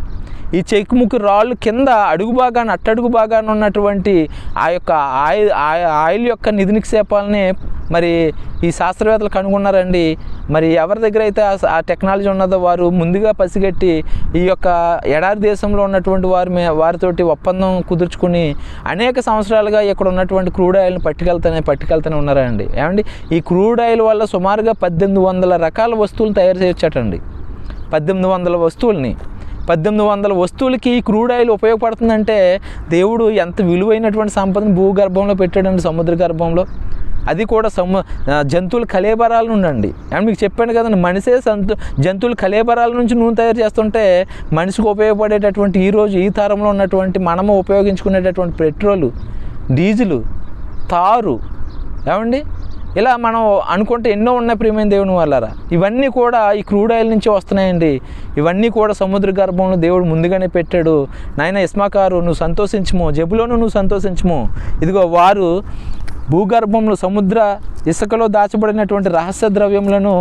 C: ఈ చెకుముకి రాళ్ళు కింద అట్టడుగు భాగాన ఉన్నటువంటి ఆ యొక్క ఆయిల్ యొక్క నిధి నిక్షేపాలని మరి ఈ శాస్త్రవేత్తలు కనుగొన్నారండి. మరి ఎవరి దగ్గర అయితే ఆ టెక్నాలజీ ఉన్నదో వారు ముందుగా పసిగట్టి ఈ యొక్క ఎడారి దేశంలో ఉన్నటువంటి వారితోటి ఒప్పందం కుదుర్చుకుని అనేక సంవత్సరాలుగా ఇక్కడ ఉన్నటువంటి క్రూడ్ ఆయిల్ని పట్టుకెళ్తూనే ఉన్నారండి. ఏమండి, ఈ క్రూడ్ ఆయిల్ వల్ల సుమారుగా 1800 రకాల వస్తువులు తయారు చేయొచ్చటండి. 1800 వస్తువులకి ఈ క్రూడ్ ఆయిల్ ఉపయోగపడుతుందంటే దేవుడు ఎంత విలువైనటువంటి సంపదను భూగర్భంలో పెట్టాడండి, సముద్ర గర్భంలో. అది కూడా జంతువుల కళేబరాల నుండి అండి. అండ్ మీకు చెప్పాను కదండి, మనిషే జంతువుల కళేబరాల నుంచి నూనె తయారు చేస్తుంటే మనిషికి ఉపయోగపడేటటువంటి ఈ తరంలో ఉన్నటువంటి మనము ఉపయోగించుకునేటటువంటి పెట్రోలు, డీజిలు, తారు, ఏమండి ఇలా మనం అనుకుంటే ఎన్నో ఉన్నాయి ప్రియమైన దేవుని వాళ్ళారా. ఇవన్నీ కూడా ఈ క్రూడ్ ఆయిల్ నుంచి వస్తున్నాయండి. ఇవన్నీ కూడా సముద్ర గర్భంలో దేవుడు ముందుగానే పెట్టాడు. నాయన ఇస్మాకారు నువ్వు సంతోషించుము, జబులోను నువ్వు సంతోషించుము. ఇదిగో వారు భూగర్భంలో సముద్ర ఇసుకలో దాచబడినటువంటి రహస్య ద్రవ్యములను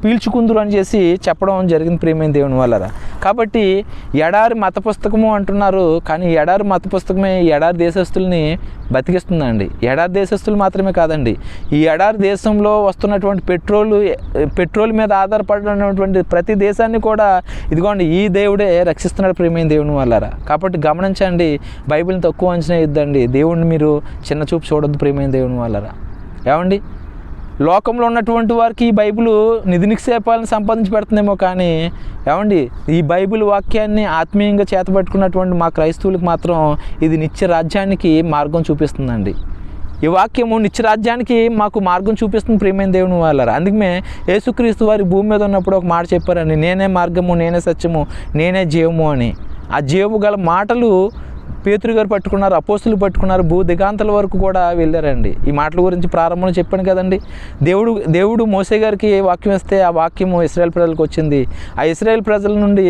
C: పీల్చుకుందురు అని చేసి చెప్పడం జరిగింది ప్రియమైన దేవుని వాళ్ళరా. కాబట్టి ఎడారి మత పుస్తకము అంటున్నారు, కానీ ఎడారి మత పుస్తకమే ఈ ఎడారి దేశస్తుల్ని బతికిస్తుందండి. ఎడారి దేశస్తులు మాత్రమే కాదండి, ఈ ఎడారి దేశంలో వస్తున్నటువంటి పెట్రోల్ మీద ఆధారపడినటువంటి ప్రతి దేశాన్ని కూడా ఇదిగోండి ఈ దేవుడే రక్షిస్తున్నాడు ప్రియమైన దేవుని వాళ్ళరా. కాబట్టి గమనించండి, బైబిల్ని తక్కువ అంచనా ఇద్దండి, దేవుడిని మీరు చిన్న చూపు చూడొద్దు ప్రియమైన దేవుని వాళ్ళరా. ఏమండి, లోకంలో ఉన్నటువంటి వారికి ఈ బైబిల్ నిధి నిక్షేపాలను సంపాదించి పెడుతుందేమో, కానీ ఏమండి ఈ బైబిల్ వాక్యాన్ని ఆత్మీయంగా చేతబట్టుకున్నటువంటి మా క్రైస్తవులకు మాత్రం ఇది నిత్య రాజ్యానికి మార్గం చూపిస్తుందండి. ఈ వాక్యము నిత్యరాజ్యానికి మాకు మార్గం చూపిస్తుంది ప్రియమైన దేవుని వాళ్ళారా. అందుకనే యేసుక్రీస్తు వారి భూమి మీద ఉన్నప్పుడు ఒక మాట చెప్పారండి, నేనే మార్గము, నేనే సత్యము, నేనే జీవము అని. ఆ జీవము గల మాటలు పేతురు గారు పట్టుకున్నారు, అపోస్తులు పట్టుకున్నారు, భూ దిగాంతల వరకు కూడా వెళ్ళారండి. ఈ మాటల గురించి ప్రారంభంలో చెప్పాను కదండి. దేవుడు మోసే గారికి వాక్యం ఇస్తే ఆ వాక్యము ఇశ్రాయేల్ ప్రజలకు వచ్చింది. ఆ ఇశ్రాయేల్ ప్రజల నుండి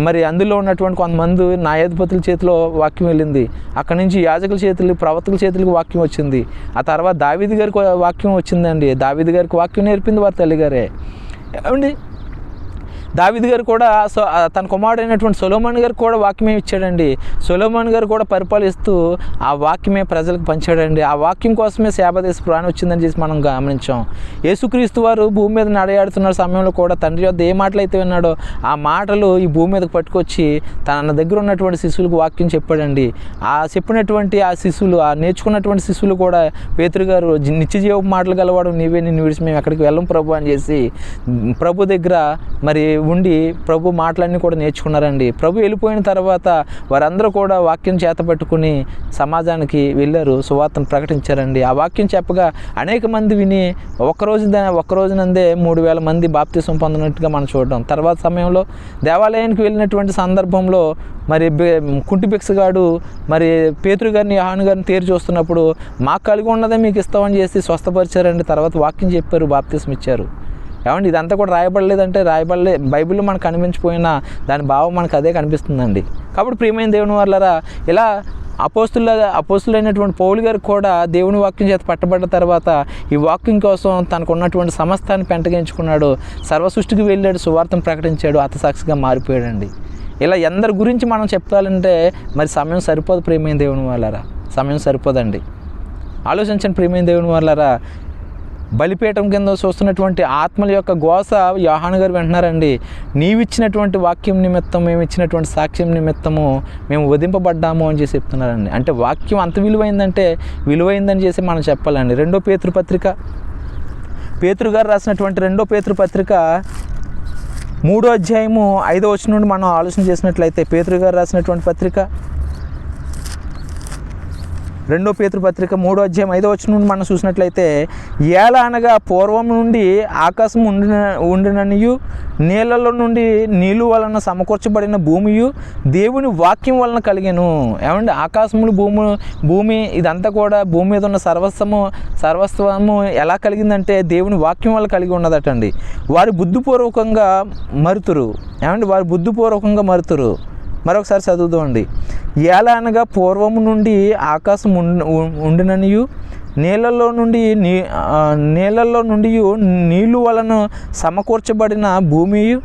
C: మరి అందులో ఉన్నటువంటి కొంతమంది న్యాయాధిపతుల చేతిలో వాక్యం వెళ్ళింది. అక్కడి నుంచి యాజకుల చేతులు, ప్రవక్తల చేతులకు వాక్యం వచ్చింది. ఆ తర్వాత దావీదు గారికి వాక్యం వచ్చిందండి. దావీదు గారికి వాక్యం నేర్పింది వారి తల్లిగారే. ఏమండి, దావీదు గారు కూడా తన కుమారుడైనటువంటి సొలొమోన్ గారికి కూడా వాక్యమే ఇచ్చాడండి. సొలొమోన్ గారు కూడా పరిపాలిస్తూ ఆ వాక్యమే ప్రజలకు పంచాడండి. ఆ వాక్యం కోసమే శాబదేశ ప్రాణి వచ్చిందని చేసి మనం గమనించాం. యేసుక్రీస్తు వారు భూమి మీద నడయాడుతున్న సమయంలో కూడా తండ్రి వద్ద ఏ మాటలు అయితే విన్నాడో ఆ మాటలు ఈ భూమి మీదకి పట్టుకొచ్చి తన దగ్గర ఉన్నటువంటి శిశువులకు వాక్యం చెప్పాడండి. ఆ చెప్పినటువంటి ఆ శిశువులు, ఆ నేర్చుకున్నటువంటి శిశువులు కూడా పేతురు గారు నిత్య జీవ మాటలు గలవాడు నీవే, నిన్ను విడిచి మేము ఎక్కడికి వెళ్ళం ప్రభు అని చేసి ప్రభు దగ్గర మరి ఉండి ప్రభు మాటలన్నీ కూడా నేర్చుకున్నారండి. ప్రభు వెళ్ళిపోయిన తర్వాత వారందరూ కూడా వాక్యం చేతపట్టుకుని సమాజానికి వెళ్ళారు, సువార్తను ప్రకటించారండి. ఆ వాక్యం చెప్పగా అనేక మంది విని ఒక్క రోజునందే 3,000 మంది బాప్తిసం పొందినట్టుగా మనం చూడడం. తర్వాత సమయంలో దేవాలయానికి వెళ్ళినటువంటి సందర్భంలో మరి కుంటి బిక్సగాడు మరి పేతురు గారిని, యోహాను గారిని తేరి చూస్తున్నప్పుడు మాకు కలిగి ఉన్నదే మీకు ఇస్తామని చేసి స్వస్థపరిచారండి. తర్వాత వాక్యం చెప్పారు, బాప్తిసం ఇచ్చారు. ఏమండి ఇదంతా కూడా రాయబడలేదంటే బైబిల్లో మనకు కనిపించిపోయినా దాని భావం మనకు అదే కనిపిస్తుందండి. కాబట్టి ప్రియమైన దేవుని వాళ్ళరా, ఇలా అపోస్తులైనటువంటి పౌలు గారు కూడా దేవుని వాక్యం చేత పట్టబడ్డ తర్వాత ఈ వాక్యం కోసం తనకు ఉన్నటువంటి సమస్తాన్ని పెంటగించుకున్నాడు, సర్వసృష్టికి వెళ్ళాడు, సువార్తను ప్రకటించాడు, హతసాక్షిగా మారిపోయాడండి. ఇలా ఎందరి గురించి మనం చెప్పాలంటే మరి సమయం సరిపోదు ప్రియమైన దేవుని వాళ్ళరా, సమయం సరిపోదండి. ఆలోచించండి ప్రియమైన దేవుని వాళ్ళరా, బలిపీఠం కింద చూస్తున్నటువంటి ఆత్మల యొక్క ఘోష యోహాను గారు వింటున్నారండి. నీవిచ్చినటువంటి వాక్యం నిమిత్తం, మేము ఇచ్చినటువంటి సాక్ష్యం నిమిత్తము మేము వధింపబడ్డాము అని చేసి చెప్తున్నారండి. అంటే వాక్యం అంత విలువైందని చేసి మనం చెప్పాలండి. 2 పేతురు పత్రిక, పేతురు గారు రాసినటువంటి 2 పేతురు పత్రిక 3వ అధ్యాయము 5వ వచనం నుండి మనం ఆలోచన చేసినట్లయితే, పేతురు గారు రాసినటువంటి పత్రిక 2 పేతురు పత్రిక 3వ అధ్యాయం 5వ వచనం నుండి మనం చూసినట్లయితే, ఏలా అనగా పూర్వం నుండి ఆకాశం ఉండిననియు నీళ్ళలో నుండి నీళ్ళు వలన సమకూర్చబడిన భూమియు దేవుని వాక్యం వలన కలిగెను. ఏమండి ఆకాశములు భూమి ఇదంతా కూడా భూమి మీద ఉన్న సర్వస్వము ఎలా కలిగిందంటే దేవుని వాక్యం వల్ల కలిగి ఉన్నదటండి. వారి బుద్ధిపూర్వకంగా మరుతురు. మరొకసారి చదువుదామండి. ఎలా అనగా పూర్వము నుండి ఆకాశం ఉండిననియు నీళ్ళల్లో నుండి నీళ్ళు వలన సమకూర్చబడిన భూమియు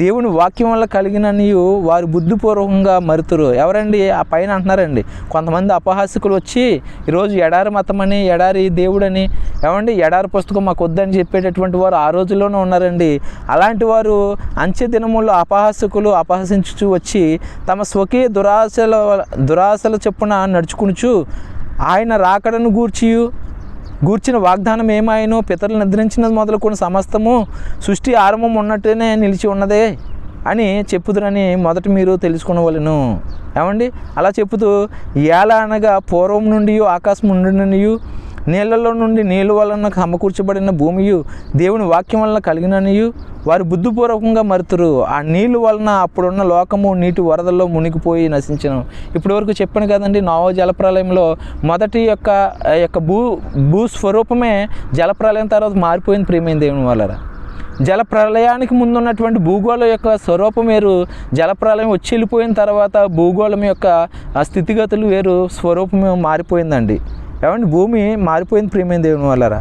C: దేవుని వాక్యం వల్ల కలిగిననియు వారు బుద్ధిపూర్వకంగా మరుతురు. ఎవరండి? ఆ పైన అంటున్నారండి. కొంతమంది అపహాస్యకులు వచ్చి ఈరోజు ఎడారి మతమని, ఎడారి దేవుడని, ఏమండి ఎడారి పుస్తకం మాకు వద్దని చెప్పేటటువంటి వారు ఆ రోజుల్లోనే ఉన్నారండి. అలాంటి వారు అంచె దినముల్లో అపహాస్యకులు అపహసించుచు వచ్చి తమ స్వకీయ దురాశల చొప్పున నడుచుకునుచు ఆయన రాకడను గూర్చిన వాగ్దానం ఏమాయనో పితరులు నిద్రించినది మొదలుకొని సమస్తము సృష్టి ఆరంభం ఉన్నట్టునే నిలిచి ఉన్నదే అని చెప్పుదురని మొదట మీరు తెలుసుకునవలెను. ఏమండి అలా చెప్పుతూ, ఎలా అనగా పూర్వం నుండి ఆకాశం ఉండిననియు నీళ్ళలో నుండి నీళ్ళు వలన సమకూర్చబడిన భూమియు దేవుని వాక్యం వలన కలిగిననియు వారు బుద్ధిపూర్వకంగా మరుతురు. ఆ నీళ్ళు వలన అప్పుడున్న లోకము నీటి వరదల్లో మునిగిపోయి నశించను. ఇప్పటి వరకు చెప్పాను కదండి, నోవా జలప్రలయంలో మొదటి యొక్క భూస్వరూపమే జలప్రలయం తర్వాత మారిపోయింది ప్రియమైన దేవుని వాళ్ళరా. జలప్రలయానికి ముందున్నటువంటి భూగోళం యొక్క స్వరూపం వేరు, జలప్రలయం వచ్చి వెళ్ళిపోయిన తర్వాత భూగోళం యొక్క స్థితిగతులు వేరు, స్వరూపం మారిపోయిందండి. ఏమండి భూమి మారిపోయింది ప్రియమైన దేవుని వాళ్ళరా.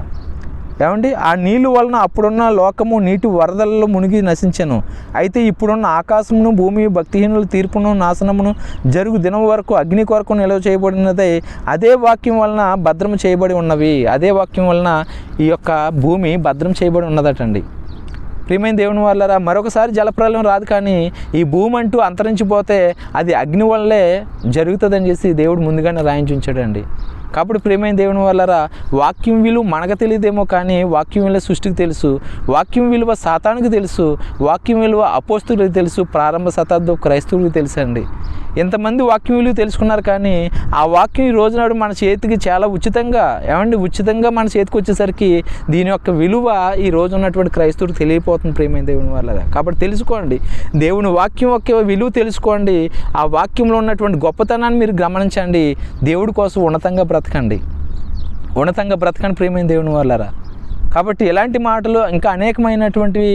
C: ఏమండి ఆ నీళ్ళు వలన అప్పుడున్న లోకము నీటి వరదలలో మునిగి నశించెను. అయితే ఇప్పుడున్న ఆకాశమును భూమి భక్తిహీనుల తీర్పును నాశనమును జరుగు దినం వరకు అగ్ని కొరకు నిల్వ చేయబడినదే అదే వాక్యం వలన భద్రం చేయబడి ఉన్నవి. అదే వాక్యం వలన ఈ యొక్క భూమి భద్రం చేయబడి ఉన్నదటండి. ప్రియమైన దేవుని వాళ్ళరా, మరొకసారి జలప్రలయం రాదు, కానీ ఈ భూమి అంటూ అంతరించిపోతే అది అగ్ని వల్లే జరుగుతుందని చేసి దేవుడు ముందుగానే రాయించుంచాడండి. కాబట్టి ప్రియమైన దేవుని వాళ్ళరా, వాక్యం విలువ మనకు తెలియదేమో, కానీ వాక్యం విలువ సృష్టికి తెలుసు, వాక్యం విలువ సాతానికి తెలుసు, వాక్యం విలువ అపోస్తులకు తెలుసు, ప్రారంభ శతాబ్దం క్రైస్తవులకు తెలుసు అండి. ఎంతమంది వాక్యం విలువ తెలుసుకున్నారు, కానీ ఆ వాక్యం ఈ రోజునాడు మన చేతికి చాలా ఉచితంగా మన చేతికి వచ్చేసరికి దీని యొక్క విలువ ఈ రోజు ఉన్నటువంటి క్రైస్తవుడికి తెలియపోతుంది ప్రియమైన దేవుని వాళ్ళగా. కాబట్టి తెలుసుకోండి, దేవుని వాక్యం యొక్క విలువ తెలుసుకోండి, ఆ వాక్యంలో ఉన్నటువంటి గొప్పతనాన్ని మీరు గమనించండి, దేవుడి కోసం ఉన్నతంగా బ్రతకండి ప్రియమైన దేవుని వాళ్ళరా. కాబట్టి ఇలాంటి మాటలు ఇంకా అనేకమైనటువంటివి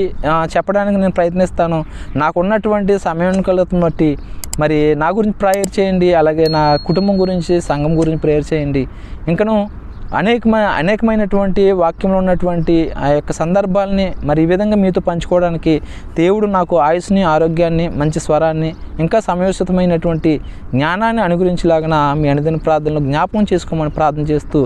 C: చెప్పడానికి నేను ప్రయత్నిస్తాను. నాకున్నటువంటి సమయానుకూలతను బట్టి మరి నా గురించి ప్రేయర్ చేయండి, అలాగే నా కుటుంబం గురించి, సంఘం గురించి ప్రేయర్ చేయండి. ఇంకను అనేకమైనటువంటి వాక్యంలో ఉన్నటువంటి ఆ యొక్క సందర్భాలని మరి ఈ విధంగా మీతో పంచుకోవడానికి దేవుడు నాకు ఆయుష్ని, ఆరోగ్యాన్ని, మంచి స్వరాన్ని, ఇంకా సమయోచితమైనటువంటి జ్ఞానాన్ని అనుగ్రహించేలాగా మీ అనుదిన ప్రార్థనలో జ్ఞాపకం చేసుకోమని ప్రార్థన చేస్తూ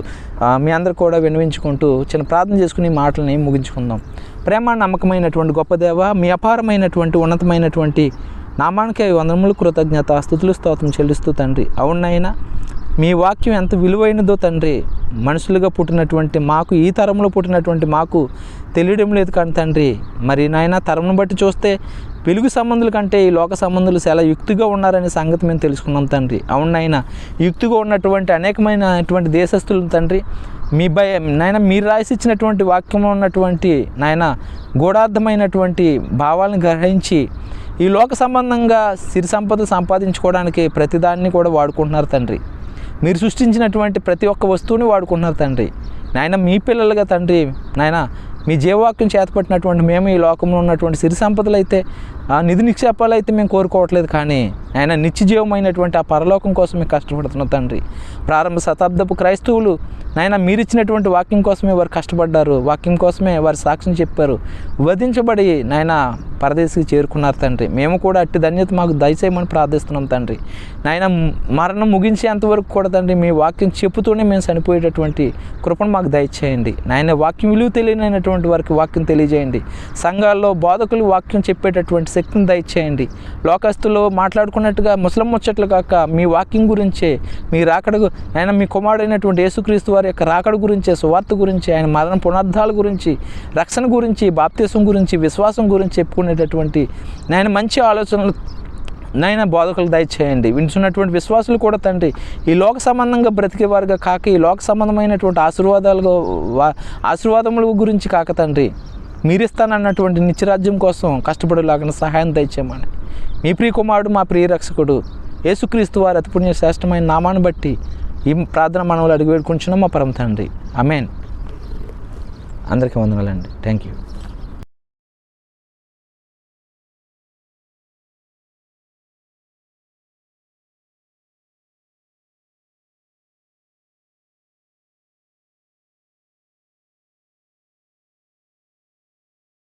C: మీ అందరూ కూడా విన్నవించుకుంటూ చిన్న ప్రార్థన చేసుకుని మాటలని ముగించుకుందాం. ప్రేమ నమ్మకమైనటువంటి గొప్ప దేవ, మీ అపారమైనటువంటి ఉన్నతమైనటువంటి నామానికి వందనములు, కృతజ్ఞత, స్తుతులు, స్తోత్రం చెల్లిస్తూ తండ్రి. అవునైనా మీ వాక్యం ఎంత విలువైనదో తండ్రి, మనుషులుగా పుట్టినటువంటి మాకు, ఈ తరంలో పుట్టినటువంటి మాకు తెలియడం లేదు కానీ తండ్రి, మరి నాయన తరంను బట్టి చూస్తే వెలుగు సంబంధుల కంటే ఈ లోక సంబంధులు చాలా యుక్తిగా ఉన్నారనే సంగతి మేము తెలుసుకున్నాం తండ్రి. అవును నాయన, యుక్తిగా ఉన్నటువంటి అనేకమైనటువంటి దేశస్తులు తండ్రి, మీ నాయన మీరు రాసిచ్చినటువంటి వాక్యంలో ఉన్నటువంటి నాయన గూఢార్థమైనటువంటి భావాలను గ్రహించి ఈ లోక సంబంధంగా సిరి సంపద సంపాదించుకోవడానికి ప్రతిదాన్ని కూడా వాడుకుంటున్నారు తండ్రి. మీరు సృష్టించినటువంటి ప్రతి ఒక్క వస్తువుని వాడుకుంటున్నారు తండ్రి. నాయన మీ పిల్లలుగా తండ్రి, నాయన మీ జీవవాక్యం చేతపట్టినటువంటి మేము ఈ లోకంలో ఉన్నటువంటి సిరి సంపదలు అయితే, ఆ నిధి నిక్షేపాలు అయితే మేము కోరుకోవట్లేదు, కానీ ఆయన నిత్య జీవమైనటువంటి ఆ పరలోకం కోసం మేము కష్టపడుతున్నాం తండ్రి. ప్రారంభ శతాబ్దపు క్రైస్తవులు నాయన మీరిచ్చినటువంటి వాక్యం కోసమే వారు కష్టపడ్డారు, వాక్యం కోసమే వారు సాక్ష్యం చెప్పారు, వధించబడి నాయన పరదేశికి చేరుకున్నారు తండ్రి. మేము కూడా అట్టి ధన్యత మాకు దయచేయమని ప్రార్థిస్తున్నాం తండ్రి. నాయన మరణం ముగించేంతవరకు కూడా తండ్రి మీ వాక్యం చెప్పుతూనే మేము చనిపోయేటటువంటి కృపను మాకు దయచేయండి. నాయన వాక్యం విలువ తెలియనటువంటి వారికి వాక్యం తెలియజేయండి. సంఘాల్లో బోధకులు వాక్యం చెప్పేటటువంటి శక్తిని దయచేయండి. లోకస్తులు మాట్లాడుకున్నట్టుగా ముసలం ముచ్చట్లు కాక మీ వాక్యం గురించే, మీ రాకడ ఆయన మీ కుమారుడైనటువంటి యేసుక్రీస్తు వారి యొక్క రాకడ గురించే, సువార్త గురించి, ఆయన మరణ పునరుద్ధాల గురించి, రక్షణ గురించి, బాప్తిసం గురించి, విశ్వాసం గురించి చెప్పుకునేటటువంటి నాయన మంచి ఆలోచనలు నాయన బోధకులు దయచేయండి. వింటున్నటువంటి విశ్వాసులు కూడా తండ్రి ఈ లోక సంబంధంగా బ్రతికేవారుగా కాక, ఈ లోక సంబంధమైనటువంటి ఆశీర్వాదముల గురించి కాక తండ్రి, మీరిస్తానన్నటువంటి నిత్యరాజ్యం కోసం కష్టపడేలాగా సహాయం దయచేయమని మీ ప్రియ కుమారుడు, మా ప్రియ రక్షకుడు యేసుక్రీస్తు వారి అతి పుణ్య శ్రేష్టమైన నామాన్ని బట్టి ఈ ప్రార్థన మనవులు అడిగి వేడుకుంటున్నాం మా పరమ తండ్రి. ఆమేన్. అందరికీ వందనాలండి. Thank you.